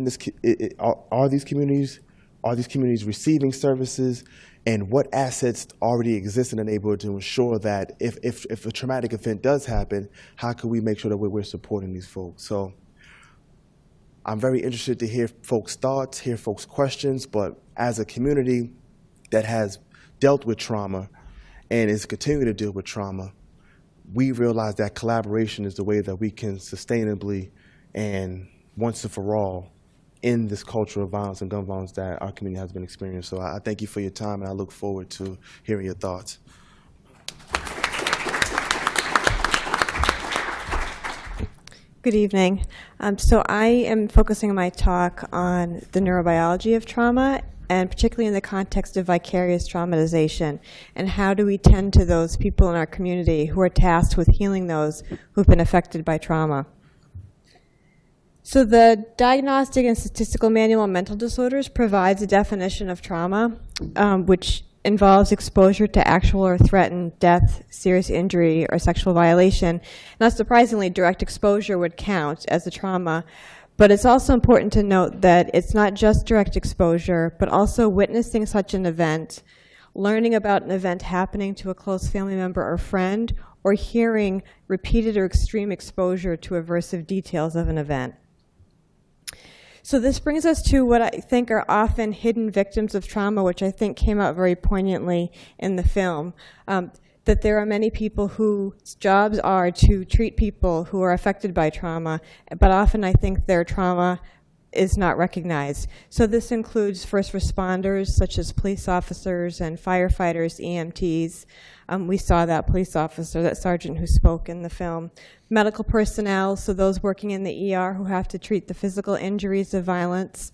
are these communities? Are these communities receiving services? And what assets already exist in the neighborhood to ensure that if a traumatic event does happen, how can we make sure that we're supporting these folks? So I'm very interested to hear folks' thoughts, hear folks' questions, but as a community that has dealt with trauma and is continuing to deal with trauma, we realize that collaboration is the way that we can sustainably and once and for all in this culture of violence and gun violence that our community has been experiencing. So I thank you for your time, and I look forward to hearing your thoughts. Good evening. So I am focusing my talk on the neurobiology of trauma, and particularly in the context of vicarious traumatization, and how do we tend to those people in our community who are tasked with healing those who've been affected by trauma. So the Diagnostic and Statistical Manual on Mental Disorders provides a definition of trauma, which involves exposure to actual or threatened death, serious injury, or sexual violation. Not surprisingly, direct exposure would count as a trauma, but it's also important to note that it's not just direct exposure, but also witnessing such an event, learning about an event happening to a close family member or friend, or hearing repeated or extreme exposure to aversive details of an event. So this brings us to what I think are often hidden victims of trauma, which I think came out very poignantly in the film, that there are many people whose jobs are to treat people who are affected by trauma, but often I think their trauma is not recognized. So this includes first responders, such as police officers and firefighters, EMTs. We saw that police officer, that sergeant who spoke in the film. Medical personnel, so those working in the ER who have to treat the physical injuries of violence.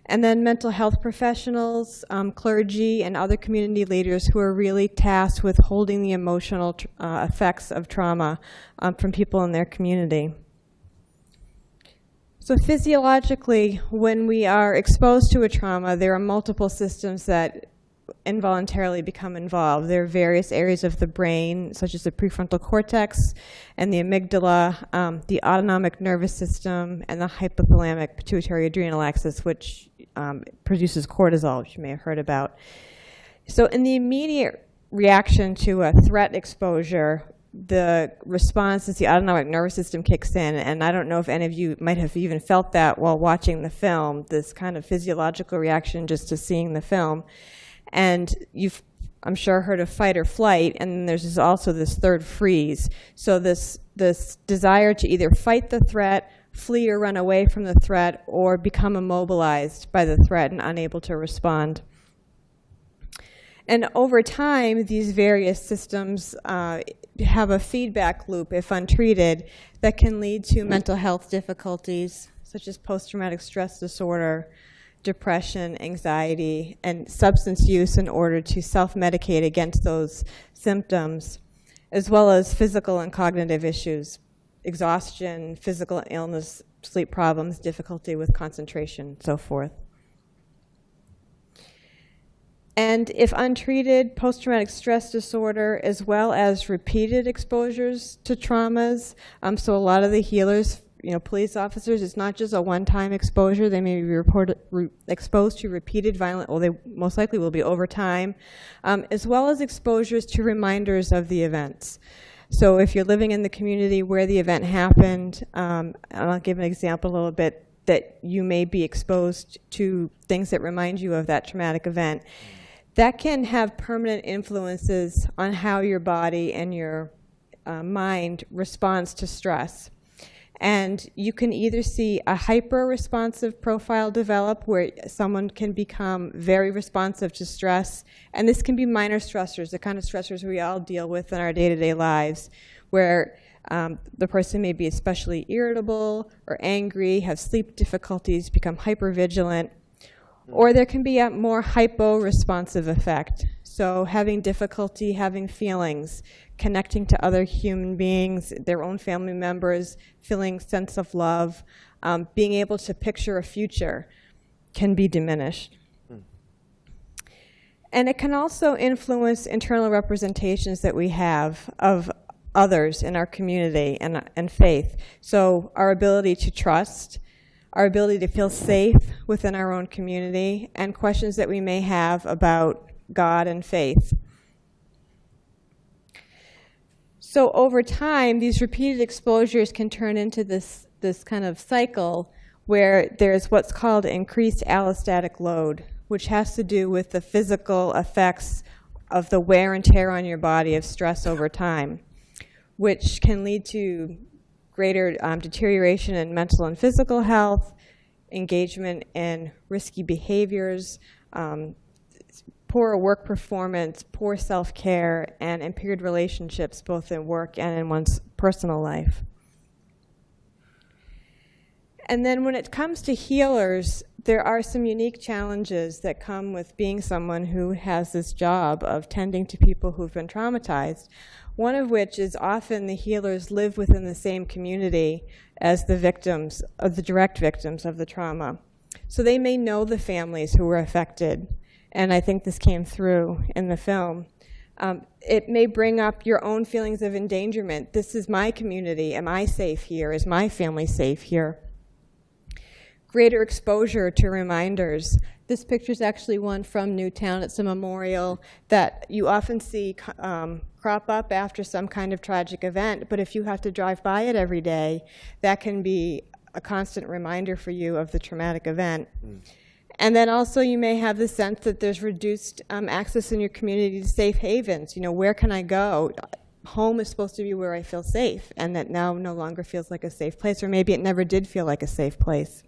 And then mental health professionals, clergy, and other community leaders who are really tasked with holding the emotional effects of trauma from people in their community. So physiologically, when we are exposed to a trauma, there are multiple systems that involuntarily become involved. There are various areas of the brain, such as the prefrontal cortex and the amygdala, the autonomic nervous system, and the hypothalamic pituitary adrenal axis, which produces cortisol, which you may have heard about. So in the immediate reaction to a threat exposure, the response is the autonomic nervous system kicks in, and I don't know if any of you might have even felt that while watching the film, this kind of physiological reaction just to seeing the film. And you've, I'm sure, heard of fight or flight, and then there's also this third freeze. So this desire to either fight the threat, flee or run away from the threat, or become immobilized by the threat and unable to respond. And over time, these various systems have a feedback loop, if untreated, that can lead to mental health difficulties, such as post-traumatic stress disorder, depression, anxiety, and substance use in order to self-medicate against those symptoms, as well as physical and cognitive issues, exhaustion, physical illness, sleep problems, difficulty with concentration, so forth. And if untreated, post-traumatic stress disorder, as well as repeated exposures to traumas, so a lot of the healers, police officers, it's not just a one-time exposure. They may be exposed to repeated violent, well, they most likely will be over time, as well as exposures to reminders of the events. So if you're living in the community where the event happened, and I'll give an example a little bit, that you may be exposed to things that remind you of that traumatic event, that can have permanent influences on how your body and your mind responds to stress. And you can either see a hyper-responsive profile develop where someone can become very responsive to stress, and this can be minor stressors, the kind of stressors we all deal with in our day-to-day lives, where the person may be especially irritable or angry, have sleep difficulties, become hypervigilant, or there can be a more hypo-responsive effect. So having difficulty having feelings, connecting to other human beings, their own family members, feeling sense of love, being able to picture a future can be diminished. And it can also influence internal representations that we have of others in our community and faith. So our ability to trust, our ability to feel safe within our own community, and questions that we may have about God and faith. So over time, these repeated exposures can turn into this kind of cycle where there's what's called increased allostatic load, which has to do with the physical effects of the wear and tear on your body of stress over time, which can lead to greater deterioration in mental and physical health, engagement in risky behaviors, poor work performance, poor self-care, and impaired relationships both in work and in one's personal life. And then when it comes to healers, there are some unique challenges that come with being someone who has this job of tending to people who've been traumatized. One of which is often the healers live within the same community as the victims, of the direct victims of the trauma. So they may know the families who were affected, and I think this came through in the film. It may bring up your own feelings of endangerment. This is my community. Am I safe here? Is my family safe here? Greater exposure to reminders. This picture is actually one from Newtown. It's a memorial that you often see crop up after some kind of tragic event, but if you have to drive by it every day, that can be a constant reminder for you of the traumatic event. And then also you may have the sense that there's reduced access in your community to safe havens. You know, where can I go? Home is supposed to be where I feel safe, and that now no longer feels like a safe place, or maybe it never did feel like a safe place.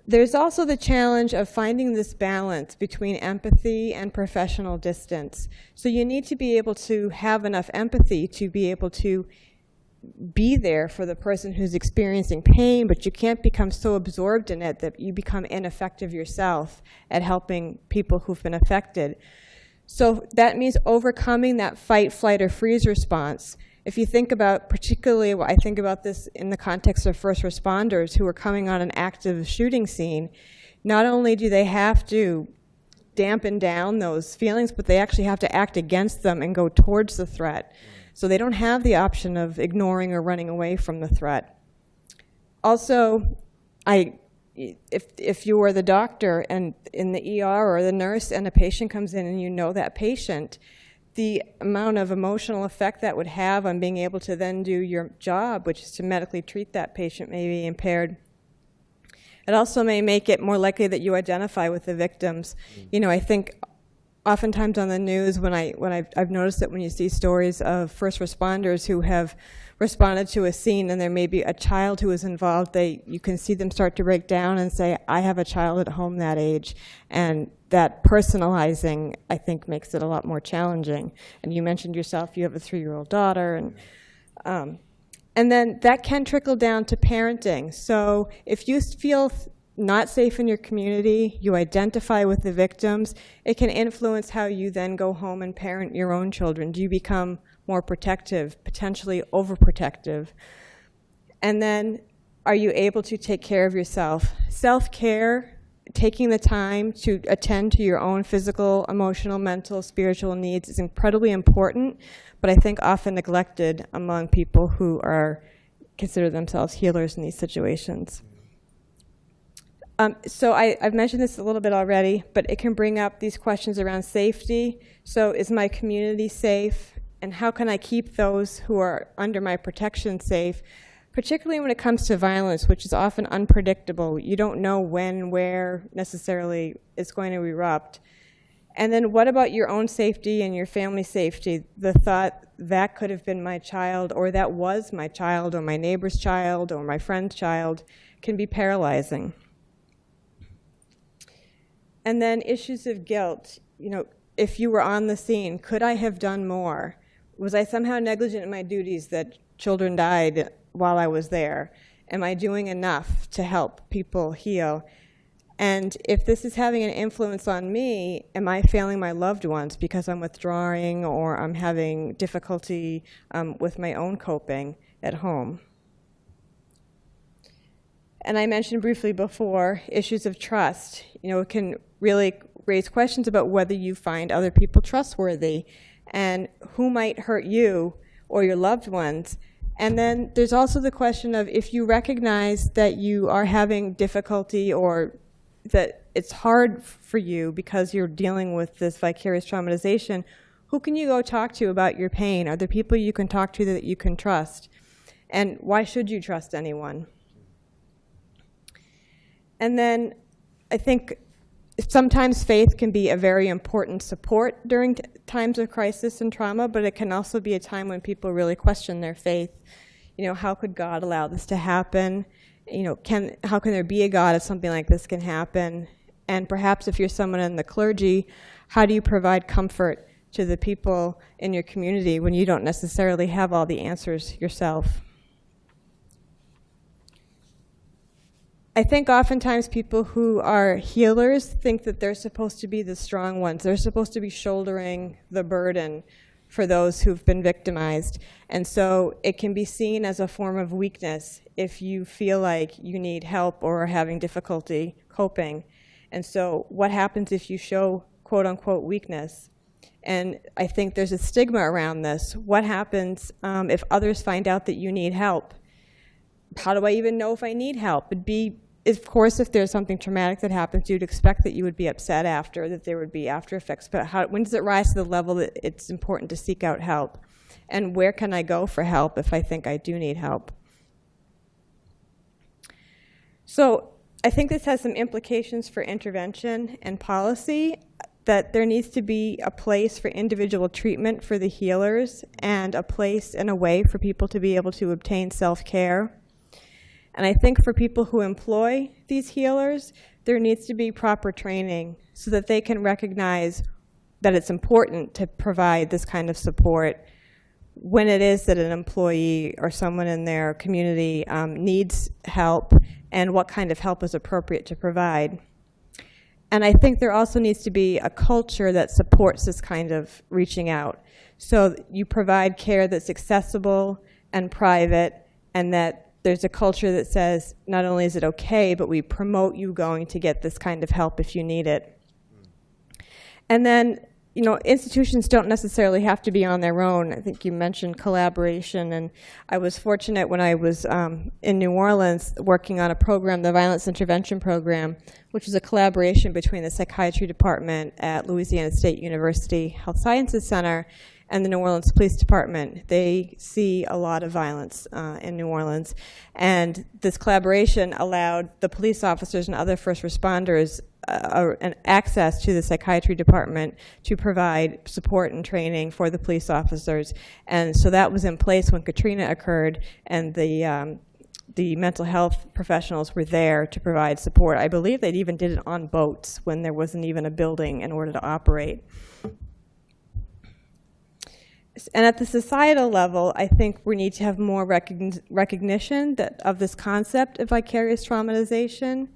There's also the challenge of finding this balance between empathy and professional distance. So you need to be able to have enough empathy to be able to be there for the person who's experiencing pain, but you can't become so absorbed in it that you become ineffective yourself at helping people who've been affected. So that means overcoming that fight, flight, or freeze response. If you think about, particularly, I think about this in the context of first responders who are coming on an active shooting scene, not only do they have to dampen down those feelings, but they actually have to act against them and go towards the threat. So they don't have the option of ignoring or running away from the threat. Also, if you are the doctor and in the ER or the nurse and a patient comes in and you know that patient, the amount of emotional effect that would have on being able to then do your job, which is to medically treat that patient, may be impaired. It also may make it more likely that you identify with the victims. You know, I think oftentimes on the news, I've noticed that when you see stories of first responders who have responded to a scene and there may be a child who is involved, you can see them start to break down and say, I have a child at home that age. And that personalizing, I think, makes it a lot more challenging. And you mentioned yourself, you have a 3-year-old daughter. And then that can trickle down to parenting. So if you feel not safe in your community, you identify with the victims, it can influence how you then go home and parent your own children. Do you become more protective, potentially overprotective? And then are you able to take care of yourself? Self-care, taking the time to attend to your own physical, emotional, mental, spiritual needs is incredibly important, but I think often neglected among people who consider themselves healers in these situations. So I've mentioned this a little bit already, but it can bring up these questions around safety. So is my community safe? And how can I keep those who are under my protection safe? Particularly when it comes to violence, which is often unpredictable. You don't know when, where necessarily it's going to erupt. And then what about your own safety and your family safety? The thought, that could have been my child, or that was my child, or my neighbor's child, or my friend's child, can be paralyzing. And then issues of guilt. You know, if you were on the scene, could I have done more? Was I somehow negligent in my duties that children died while I was there? Am I doing enough to help people heal? And if this is having an influence on me, am I failing my loved ones because I'm withdrawing or I'm having difficulty with my own coping at home? And I mentioned briefly before, issues of trust. It can really raise questions about whether you find other people trustworthy and who might hurt you or your loved ones. And then there's also the question of if you recognize that you are having difficulty or that it's hard for you because you're dealing with this vicarious traumatization, who can you go talk to about your pain? Are there people you can talk to that you can trust? And why should you trust anyone? And then I think sometimes faith can be a very important support during times of crisis and trauma, but it can also be a time when people really question their faith. How could God allow this to happen? How can there be a God if something like this can happen? And perhaps if you're someone in the clergy, how do you provide comfort to the people in your community when you don't necessarily have all the answers yourself? I think oftentimes people who are healers think that they're supposed to be the strong ones. They're supposed to be shouldering the burden for those who've been victimized. And so it can be seen as a form of weakness if you feel like you need help or are having difficulty coping. And so what happens if you show quote unquote weakness? And I think there's a stigma around this. What happens if others find out that you need help? How do I even know if I need help? It'd be, of course, if there's something traumatic that happens, you'd expect that you would be upset after, that there would be after effects. But when does it rise to the level that it's important to seek out help? And where can I go for help if I think I do need help? So I think this has some implications for intervention and policy, that there needs to be a place for individual treatment for the healers and a place and a way for people to be able to obtain self-care. And I think for people who employ these healers, there needs to be proper training so that they can recognize that it's important to provide this kind of support when it is that an employee or someone in their community needs help, and what kind of help is appropriate to provide. And I think there also needs to be a culture that supports this kind of reaching out. So you provide care that's accessible and private, and that there's a culture that says not only is it okay, but we promote you going to get this kind of help if you need it. And then, institutions don't necessarily have to be on their own. I think you mentioned collaboration, and I was fortunate when I was in New Orleans working on a program, the Violence Intervention Program, which is a collaboration between the Psychiatry Department at Louisiana State University Health Sciences Center and the New Orleans Police Department. They see a lot of violence in New Orleans. And this collaboration allowed the police officers and other first responders an access to the psychiatry department to provide support and training for the police officers. And so that was in place when Katrina occurred, and the mental health professionals were there to provide support. I believe they even did it on boats when there wasn't even a building in order to operate. And at the societal level, I think we need to have more recognition of this concept of vicarious traumatization.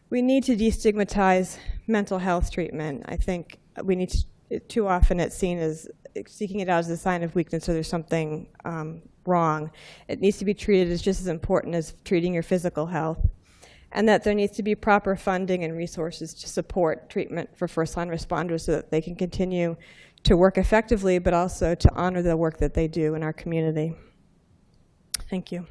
We need to destigmatize mental health treatment. I think we need to, too often it's seen as seeking it out as a sign of weakness or there's something wrong. It needs to be treated as just as important as treating your physical health. And that there needs to be proper funding and resources to support treatment for first-line responders so that they can continue to work effectively, but also to honor the work that they do in our community. Thank you.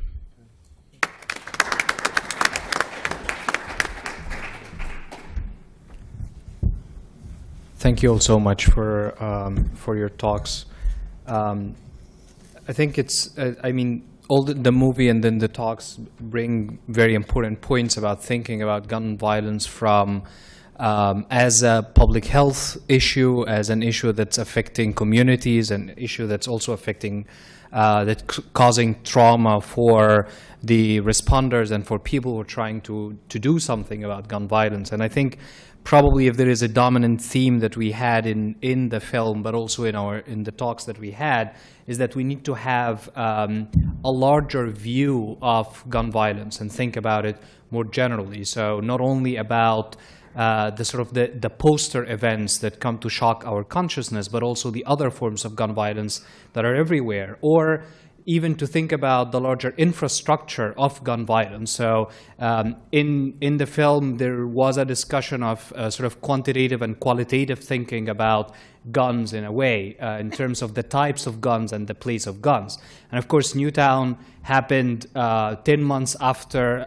Thank you all so much for your talks. I think it's, all the movie and then the talks bring very important points about thinking about gun violence from as a public health issue, as an issue that's affecting communities, an issue that's also affecting, causing trauma for the responders and for people who are trying to do something about gun violence. And I think probably if there is a dominant theme that we had in the film, but also in the talks that we had, is that we need to have a larger view of gun violence and think about it more generally. So not only about the poster events that come to shock our consciousness, but also the other forms of gun violence that are everywhere, or even to think about the larger infrastructure of gun violence. So in the film, there was a discussion of sort of quantitative and qualitative thinking about guns in a way, in terms of the types of guns and the place of guns. And of course, Newtown happened 10 months after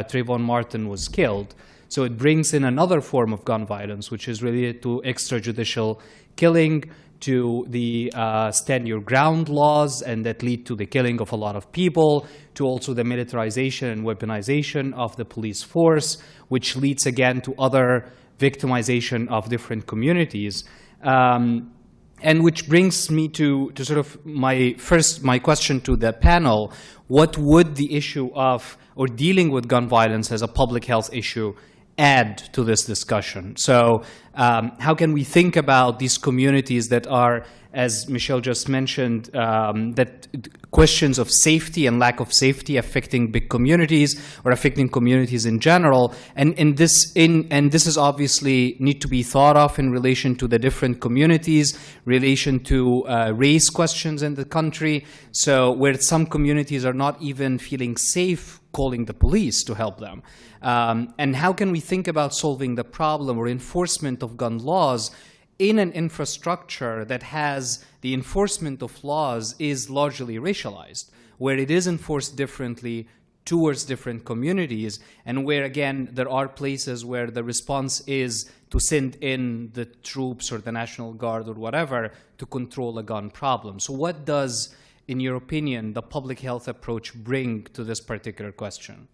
Trayvon Martin was killed. So it brings in another form of gun violence, which is related to extrajudicial killing, to the stand your ground laws, and that lead to the killing of a lot of people, to also the militarization and weaponization of the police force, which leads again to other victimization of different communities. And which brings me to sort of my question to the panel: what would the issue of, or dealing with gun violence as a public health issue, add to this discussion? So how can we think about these communities that are, as Michelle just mentioned, that questions of safety and lack of safety affecting big communities or affecting communities in general, and this is obviously need to be thought of in relation to the different communities, relation to race questions in the country. So where some communities are not even feeling safe calling the police to help them. And how can we think about solving the problem or enforcement of gun laws in an infrastructure that has the enforcement of laws is largely racialized, where it is enforced differently towards different communities, and where, again, there are places where the response is to send in the troops or the National Guard or whatever to control a gun problem. So what does, in your opinion, the public health approach bring to this particular question?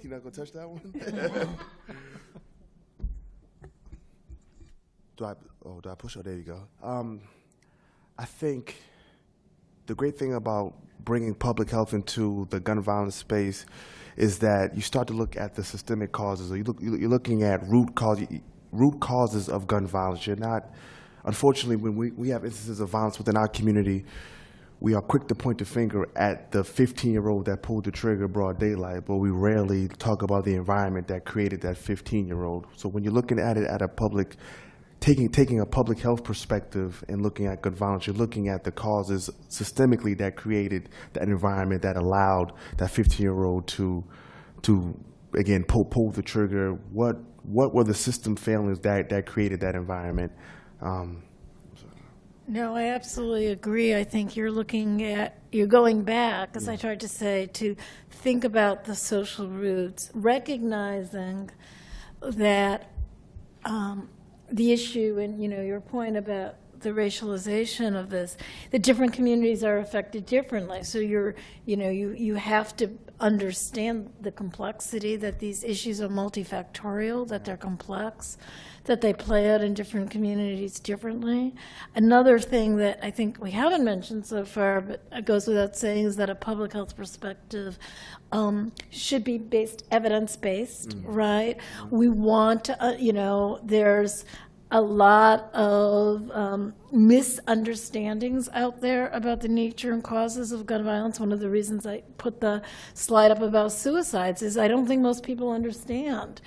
You're not gonna touch that one? Do I push? Oh, there you go. I think the great thing about bringing public health into the gun violence space is that you start to look at the systemic causes, or you're looking at root causes of gun violence. You're not, unfortunately, when we have instances of violence within our community, we are quick to point the finger at the 15-year-old that pulled the trigger broad daylight, but we rarely talk about the environment that created that 15-year-old. So when you're looking at it at a public, taking a public health perspective and looking at gun violence, you're looking at the causes systemically that created that environment that allowed that 15-year-old to again pull the trigger. What were the system failings that created that environment? No, I absolutely agree. I think you're going back, as I tried to say, to think about the social roots, recognizing that the issue, and your point about the racialization of this, the different communities are affected differently. So you have to understand the complexity, that these issues are multifactorial, that they're complex, that they play out in different communities differently. Another thing that I think we haven't mentioned so far, but it goes without saying, is that a public health perspective should be evidence-based, right? We want to, there's a lot of misunderstandings out there about the nature and causes of gun violence. One of the reasons I put the slide up about suicides is I don't think most people understand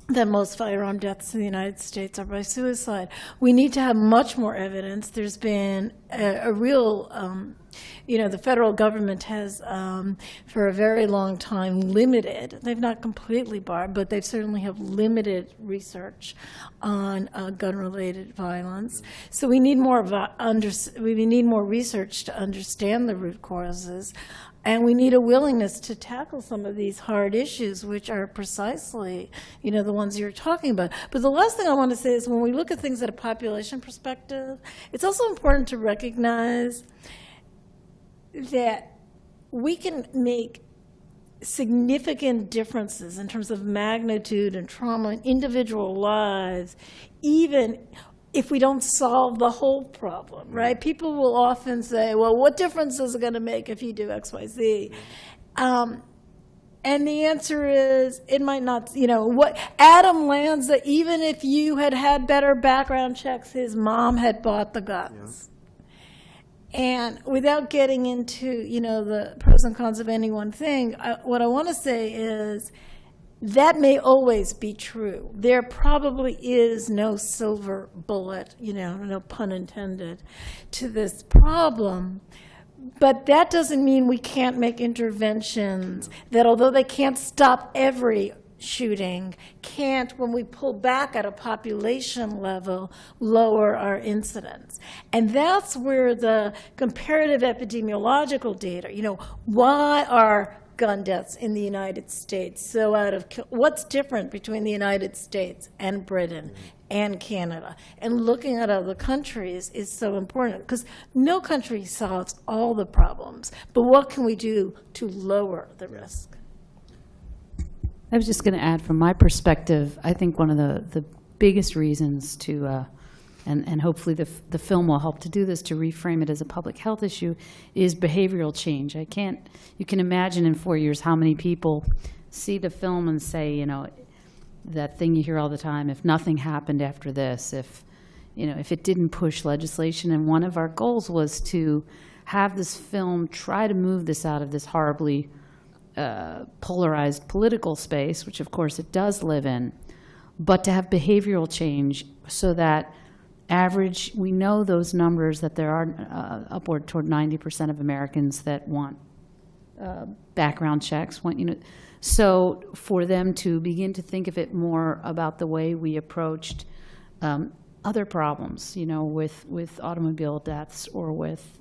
that most firearm deaths in the United States are by suicide. We need to have much more evidence. There's been a real, the federal government has, for a very long time, limited, they've not completely barred, but they certainly have limited research on gun-related violence. So we need more research to understand the root causes. And we need a willingness to tackle some of these hard issues, which are precisely, the ones you're talking about. But the last thing I want to say is when we look at things at a population perspective, it's also important to recognize that we can make significant differences in terms of magnitude and trauma in individual lives, even if we don't solve the whole problem, right? People will often say, well, what difference is it going to make if you do X, Y, Z? And the answer is, it might not, what Adam Lanza, even if you had better background checks, his mom had bought the guns. And without getting into, the pros and cons of any one thing, what I want to say is that may always be true. There probably is no silver bullet, no pun intended, to this problem. But that doesn't mean we can't make interventions that, although they can't stop every shooting, can't, when we pull back at a population level, lower our incidence. And that's where the comparative epidemiological data, why are gun deaths in the United States so what's different between the United States and Britain and Canada? And looking at other countries is so important, because no country solves all the problems, but what can we do to lower the risk? I was just going to add, from my perspective, I think one of the biggest reasons to, and hopefully the film will help to do this, to reframe it as a public health issue, is behavioral change. You can imagine in 4 years how many people see the film and say, that thing you hear all the time, if nothing happened after this, if it didn't push legislation. And one of our goals was to have this film try to move this out of this horribly polarized political space, which of course it does live in, but to have behavioral change so that we know those numbers, that there are upward toward 90% of Americans that want background checks, so for them to begin to think of it more about the way we approached other problems, with automobile deaths or with,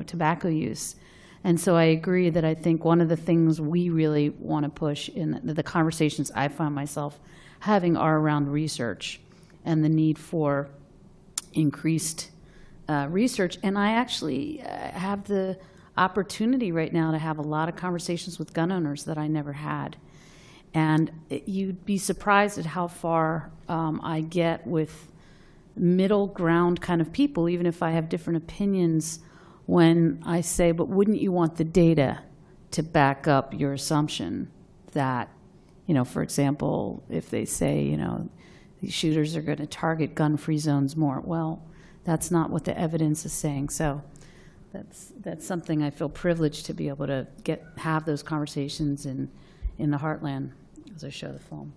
tobacco use. And so I agree that I think one of the things we really want to push in the conversations I find myself having are around research and the need for increased research. And I actually have the opportunity right now to have a lot of conversations with gun owners that I never had. And you'd be surprised at how far I get with middle ground kind of people, even if I have different opinions, when I say, but wouldn't you want the data to back up your assumption that, for example, if they say, these shooters are going to target gun-free zones more, well, that's not what the evidence is saying. So that's something I feel privileged to be able to have those conversations in the heartland as I show the film.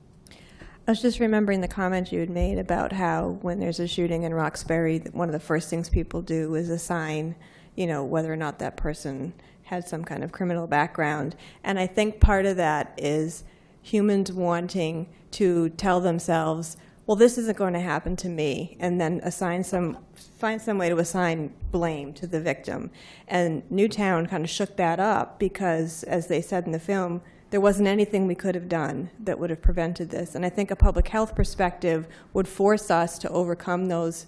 I was just remembering the comment you had made about how when there's a shooting in Roxbury, one of the first things people do is assign, whether or not that person had some kind of criminal background. And I think part of that is humans wanting to tell themselves, well, this isn't going to happen to me, and then find some way to assign blame to the victim. And Newtown kind of shook that up because, as they said in the film, there wasn't anything we could have done that would have prevented this. And I think a public health perspective would force us to overcome those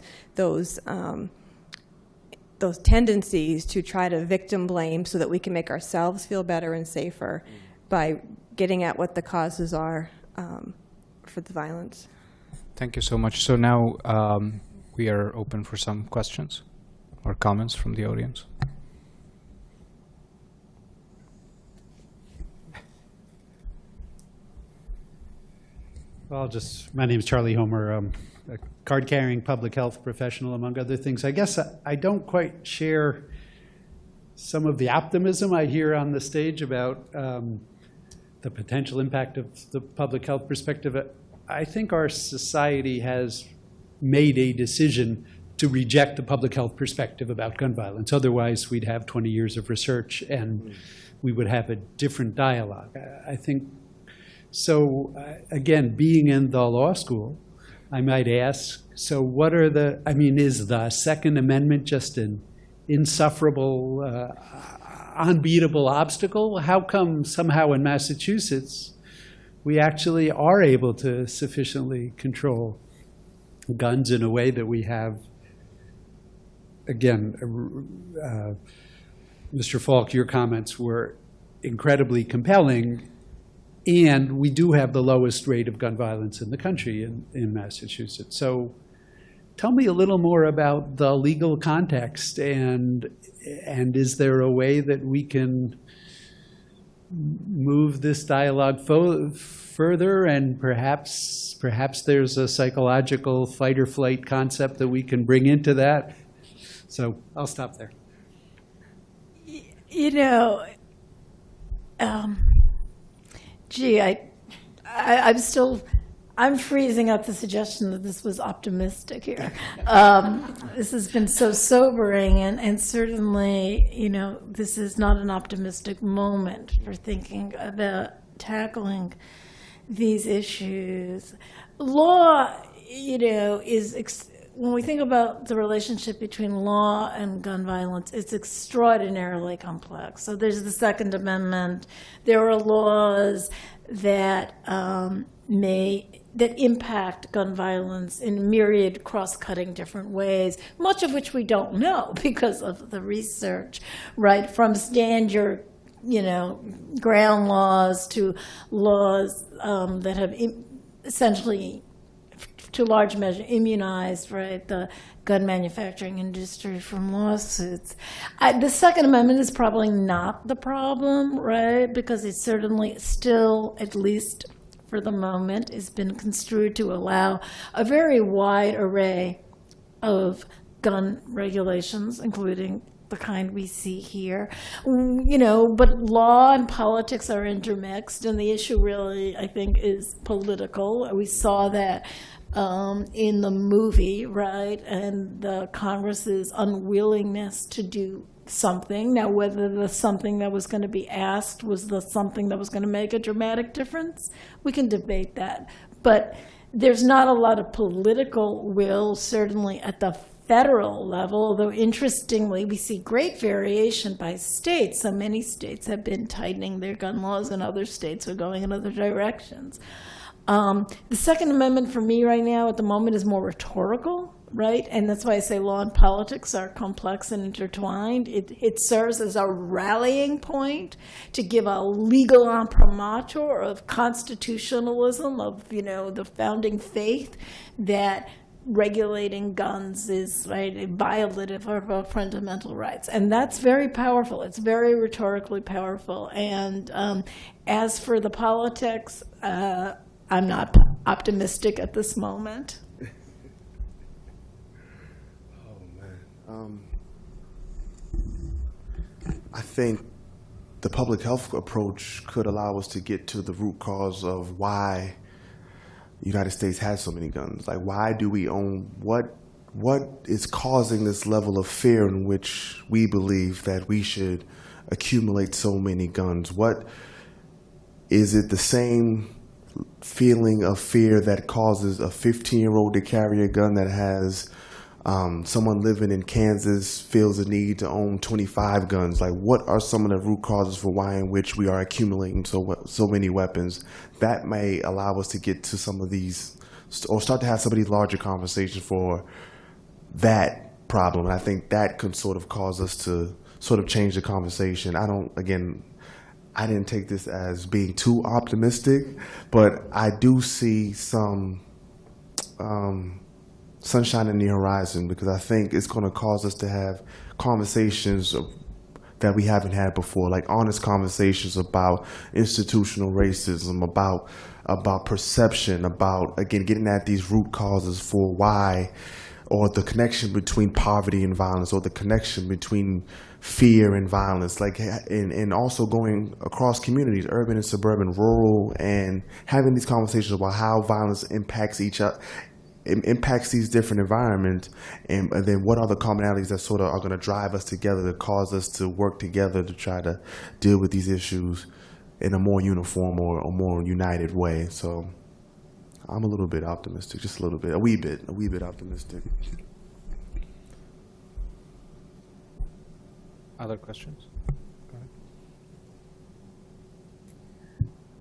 tendencies to try to victim blame so that we can make ourselves feel better and safer by getting at what the causes are for the violence. Thank you so much. So now we are open for some questions or comments from the audience. Well, my name is Charlie Homer. A card-carrying public health professional, among other things. I guess I don't quite share some of the optimism I hear on the stage about the potential impact of the public health perspective. I think our society has made a decision to reject the public health perspective about gun violence. Otherwise, we'd have 20 years of research and we would have a different dialogue. I think, so again, being in the law school, I might ask, so what are is the Second Amendment just an insufferable, unbeatable obstacle? How come somehow in Massachusetts we actually are able to sufficiently control guns in a way that we have? Again, Mr. Falk, your comments were incredibly compelling. And we do have the lowest rate of gun violence in the country in Massachusetts. So tell me a little more about the legal context, and is there a way that we can move this dialogue further, and perhaps there's a psychological fight or flight concept that we can bring into that? So I'll stop there. You know, gee, I'm freezing up the suggestion that this was optimistic here. This has been so sobering, and certainly, you know, this is not an optimistic moment for thinking about tackling these issues. Law, you know, when we think about the relationship between law and gun violence, it's extraordinarily complex. So there's the Second Amendment. There are laws that that impact gun violence in myriad cross-cutting different ways, much of which we don't know because of the research, right? From stand your, you know, ground laws to laws that have essentially, to large measure, immunized, right, the gun manufacturing industry from lawsuits. The Second Amendment is probably not the problem, right, because it certainly still, at least for the moment, has been construed to allow a very wide array of gun regulations, including the kind we see here. You know, but law and politics are intermixed, and the issue really, I think, is political. We saw that in the movie, right, and the Congress's unwillingness to do something. Now, whether the something that was going to be asked was the something that was going to make a dramatic difference, we can debate that. But there's not a lot of political will, certainly at the federal level, although interestingly, we see great variation by states. So many states have been tightening their gun laws, and other states are going in other directions. The Second Amendment for me right now at the moment is more rhetorical, right? And that's why I say law and politics are complex and intertwined. It serves as a rallying point to give a legal imprimatur of constitutionalism, of, you know, the founding faith that regulating guns is, right, violative of our fundamental rights. And that's very powerful. It's very rhetorically powerful. And as for the politics, I'm not optimistic at this moment. I think the public health approach could allow us to get to the root cause of why the United States has so many guns. Like, why do we own, what is causing this level of fear in which we believe that we should accumulate so many guns? What is it, the same feeling of fear that causes a 15-year-old to carry a gun that has someone living in Kansas feels a need to own 25 guns? Like, what are some of the root causes for why in which we are accumulating so many weapons? That may allow us to get to some of these, or start to have some of these larger conversations for that problem. And I think that could sort of cause us to sort of change the conversation. I didn't take this as being too optimistic, but I do see some sunshine in the horizon, because I think it's going to cause us to have conversations that we haven't had before, like honest conversations about institutional racism, about perception, about, again, getting at these root causes for why, or the connection between poverty and violence, or the connection between fear and violence, like, and also going across communities, urban and suburban, rural, and having these conversations about how violence impacts each other, impacts these different environments, and then what are the commonalities that sort of are going to drive us together, to cause us to work together to try to deal with these issues in a more uniform or a more united way. So I'm a little bit optimistic, just a little bit, a wee bit optimistic. Other questions?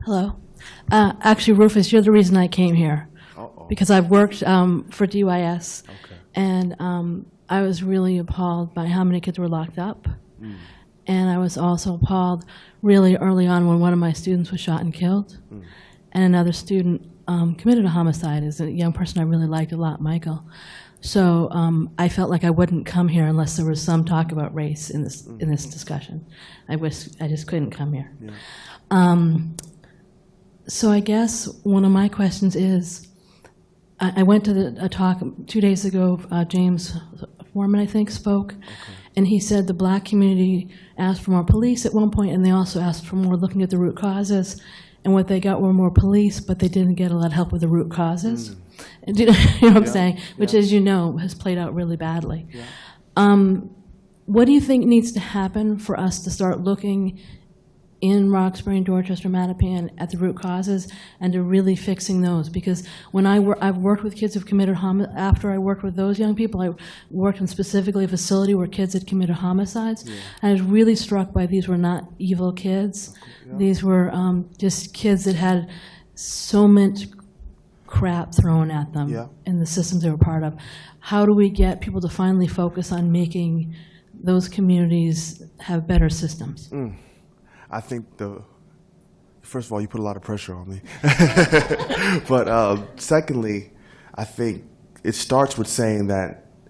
Hello. Actually, Rufus, you're the reason I came here. Because I've worked for DYS, and I was really appalled by how many kids were locked up. And I was also appalled really early on when one of my students was shot and killed, and another student committed a homicide, is a young person I really liked a lot, Michael. So I felt like I wouldn't come here unless there was some talk about race in this discussion. I just couldn't come here. Yeah. So I guess one of my questions is, I went to a talk 2 days ago. James Foreman, I think, spoke, And he said the black community asked for more police at one point, and they also asked for more looking at the root causes. And what they got were more police, but they didn't get a lot of help with the root causes. And do you know what I'm saying? Which, as you know, has played out really badly. What do you think needs to happen for us to start looking in Roxbury, Dorchester, Mattapan at the root causes and to really fixing those? Because when I've worked with kids who've committed after I worked with those young people, I worked in specifically a facility where kids had committed homicides. And I was really struck by these were not evil kids. These were just kids that had so much crap thrown at them in the systems they were part of. How do we get people to finally focus on making those communities have better systems? I think first of all, you put a lot of pressure on me. But secondly, I think it starts with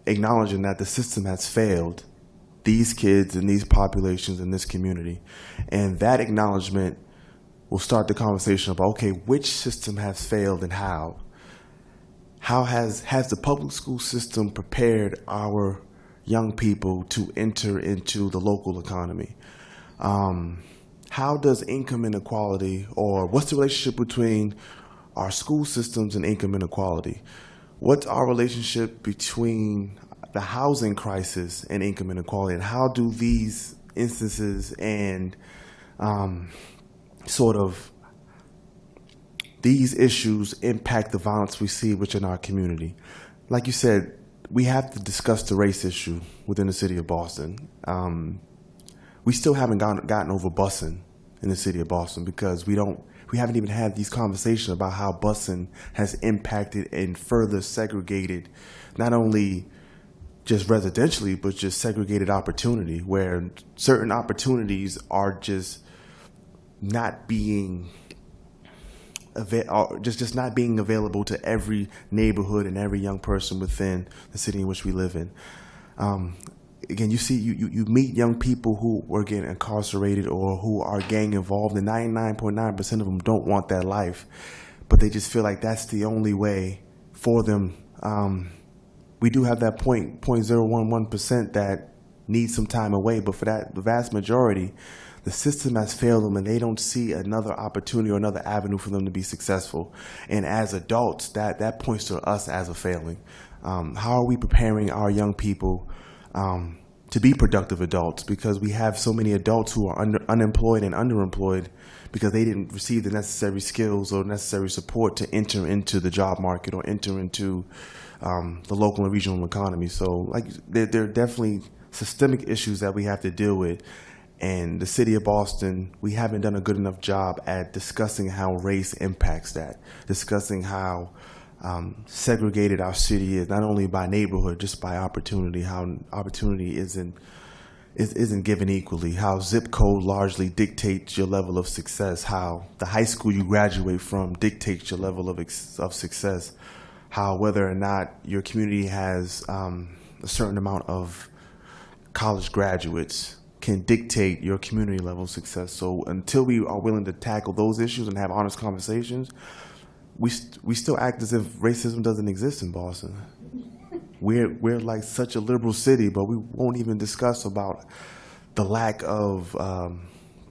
acknowledging that the system has failed these kids and these populations in this community. And that acknowledgement will start the conversation about, okay, which system has failed and how? How has the public school system prepared our young people to enter into the local economy? How does income inequality, or what's the relationship between our school systems and income inequality? What's our relationship between the housing crisis and income inequality, and how do these instances and these issues impact the violence we see within our community? Like you said, we have to discuss the race issue within the city of Boston. We still haven't gotten over busing in the city of Boston because we haven't even had these conversations about how busing has impacted and further segregated not only just residentially, but just segregated opportunity, where certain opportunities are just not being just not being available to every neighborhood and every young person within the city in which we live in. Again, you meet young people who are getting incarcerated or who are gang involved, and 99.9% of them don't want that life, but they just feel like that's the only way for them. We do have that 0.011% that needs some time away, but for the vast majority, the system has failed them and they don't see another opportunity or another avenue for them to be successful. And as adults, that points to us as a failing. How are we preparing our young people to be productive adults? Because we have so many adults who are unemployed and underemployed because they didn't receive the necessary skills or necessary support to enter into the job market or enter into the local and regional economy. So there are definitely systemic issues that we have to deal with. And the city of Boston, we haven't done a good enough job at discussing how race impacts that, discussing how segregated our city is, not only by neighborhood, just by opportunity, how opportunity isn't given equally, how zip code largely dictates your level of success, how the high school you graduate from dictates your level of success, how whether or not your community has a certain amount of college graduates can dictate your community level of success. So until we are willing to tackle those issues and have honest conversations, we still act as if racism doesn't exist in Boston. We're like such a liberal city, but we won't even discuss about the lack of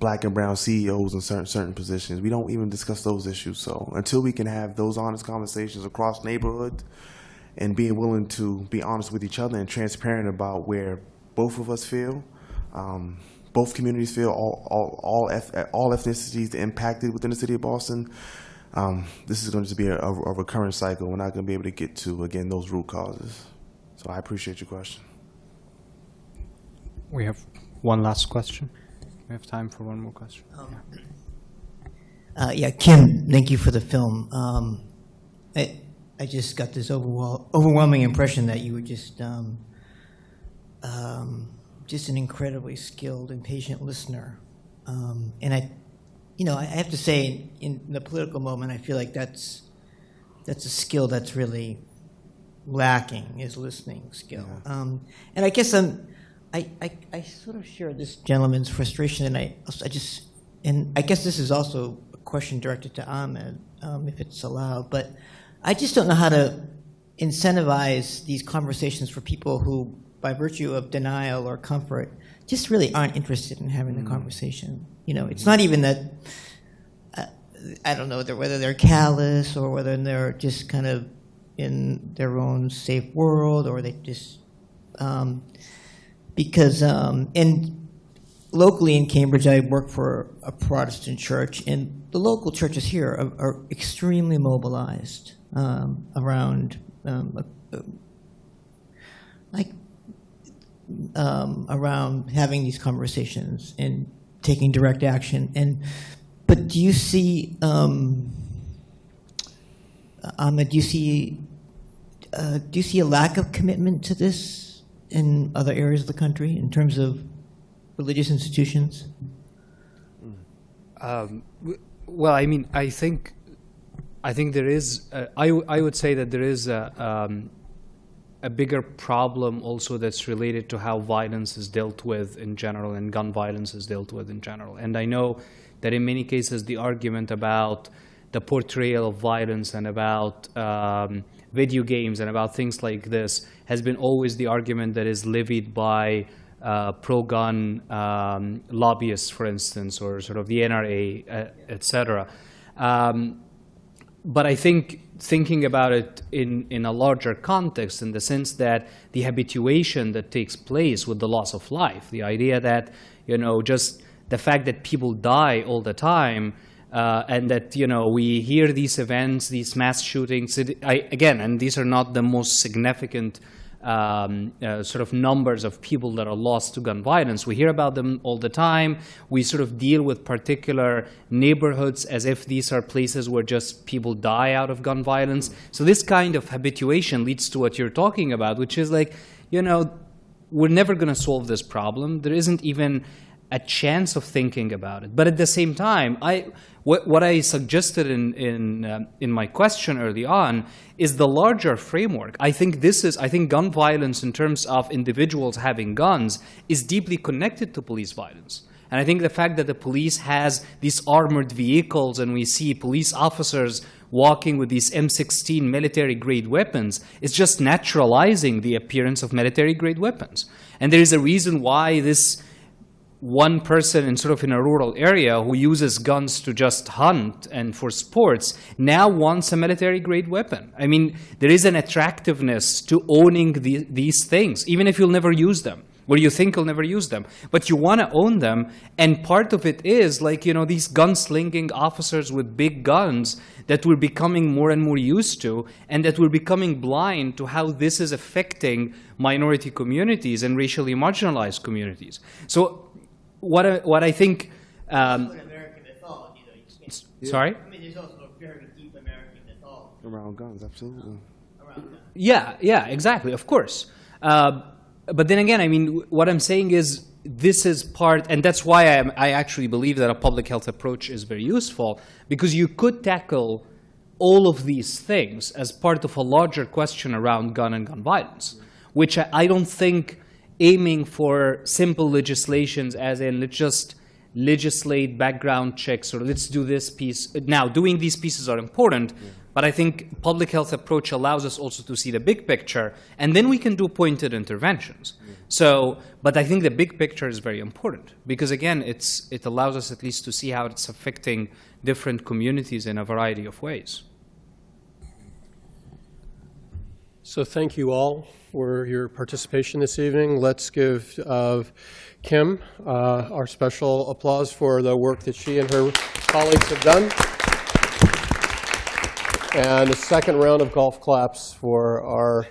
black and brown CEOs in certain positions. We don't even discuss those issues. So until we can have those honest conversations across neighborhoods and being willing to be honest with each other and transparent about where both of us feel, both communities feel, all ethnicities impacted within the city of Boston, this is going to be a recurrent cycle. We're not going to be able to get to, again, those root causes. So I appreciate your question. We have one last question. We have time for one more question. Kim, thank you for the film. I just got this overwhelming impression that you were just an incredibly skilled and patient listener. And I have to say, in the political moment, I feel like that's a skill that's really lacking, is listening skill. Yeah. And I guess I sort of share this gentleman's frustration, and I guess this is also a question directed to Ahmed, if it's allowed. But I just don't know how to incentivize these conversations for people who by virtue of denial or comfort, just really aren't interested in having the conversation. You know, it's not even that, I don't know whether they're callous or whether they're just kind of in their own safe world, or they just, because, and locally in Cambridge, I work for a Protestant church, and the local churches here are extremely mobilized around, around having these conversations and taking direct action. But do you see, Ahmed, do you see a lack of commitment to this in other areas of the country in terms of religious institutions? Well, I mean, I think there is. I would say that there is a bigger problem also that's related to how violence is dealt with in general, and gun violence is dealt with in general. And I know that in many cases the argument about the portrayal of violence and about video games and about things like this has been always the argument that is levied by pro-gun lobbyists, for instance, or sort of the NRA, et cetera. But I think thinking about it in a larger context, in the sense that the habituation that takes place with the loss of life, the idea that, you know, just the fact that people die all the time, and that, you know, we hear these events, these mass shootings, again, and these are not the most significant sort of numbers of people that are lost to gun violence. We hear about them all the time. We sort of deal with particular neighborhoods as if these are places where just people die out of gun violence. So this kind of habituation leads to what you're talking about, which is like, you know, we're never going to solve this problem. There isn't even a chance of thinking about it. But at the same time, what I suggested in my question early on is the larger framework. I think gun violence in terms of individuals having guns is deeply connected to police violence. And I think the fact that the police has these armored vehicles and we see police officers walking with these M16 military-grade weapons is just naturalizing the appearance of military-grade weapons. And there is a reason why this one person in a rural area who uses guns to just hunt and for sports now wants a military-grade weapon. I mean, there is an attractiveness to owning these things, even if you'll never use them, or you think you'll never use them. But you want to own them, and part of it is, like, you know, these gunslinging officers with big guns that we're becoming more and more used to, and that we're becoming blind to how this is affecting minority communities and racially marginalized communities. So what I think... American mythology, though. Sorry? I mean, there's also a very deep American mythology Around guns, absolutely. around that. Yeah, exactly, of course. But then again, I mean, what I'm saying is this is part, and that's why I actually believe that a public health approach is very useful, because you could tackle all of these things as part of a larger question around gun and gun violence, which I don't think aiming for simple legislations as in let's just legislate background checks or let's do this piece. Now, doing these pieces are important, but I think public health approach allows us also to see the big picture, and then we can do pointed interventions. So, but I think the big picture is very important because, again, it allows us at least to see how it's affecting different communities in a variety of ways. So thank you all for your participation this evening. Let's give Kim our special applause for the work that she and her colleagues have done. And a second round of golf claps for our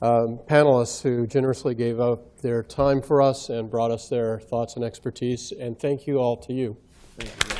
panelists who generously gave up their time for us and brought us their thoughts and expertise. And thank you all to you. Thank you.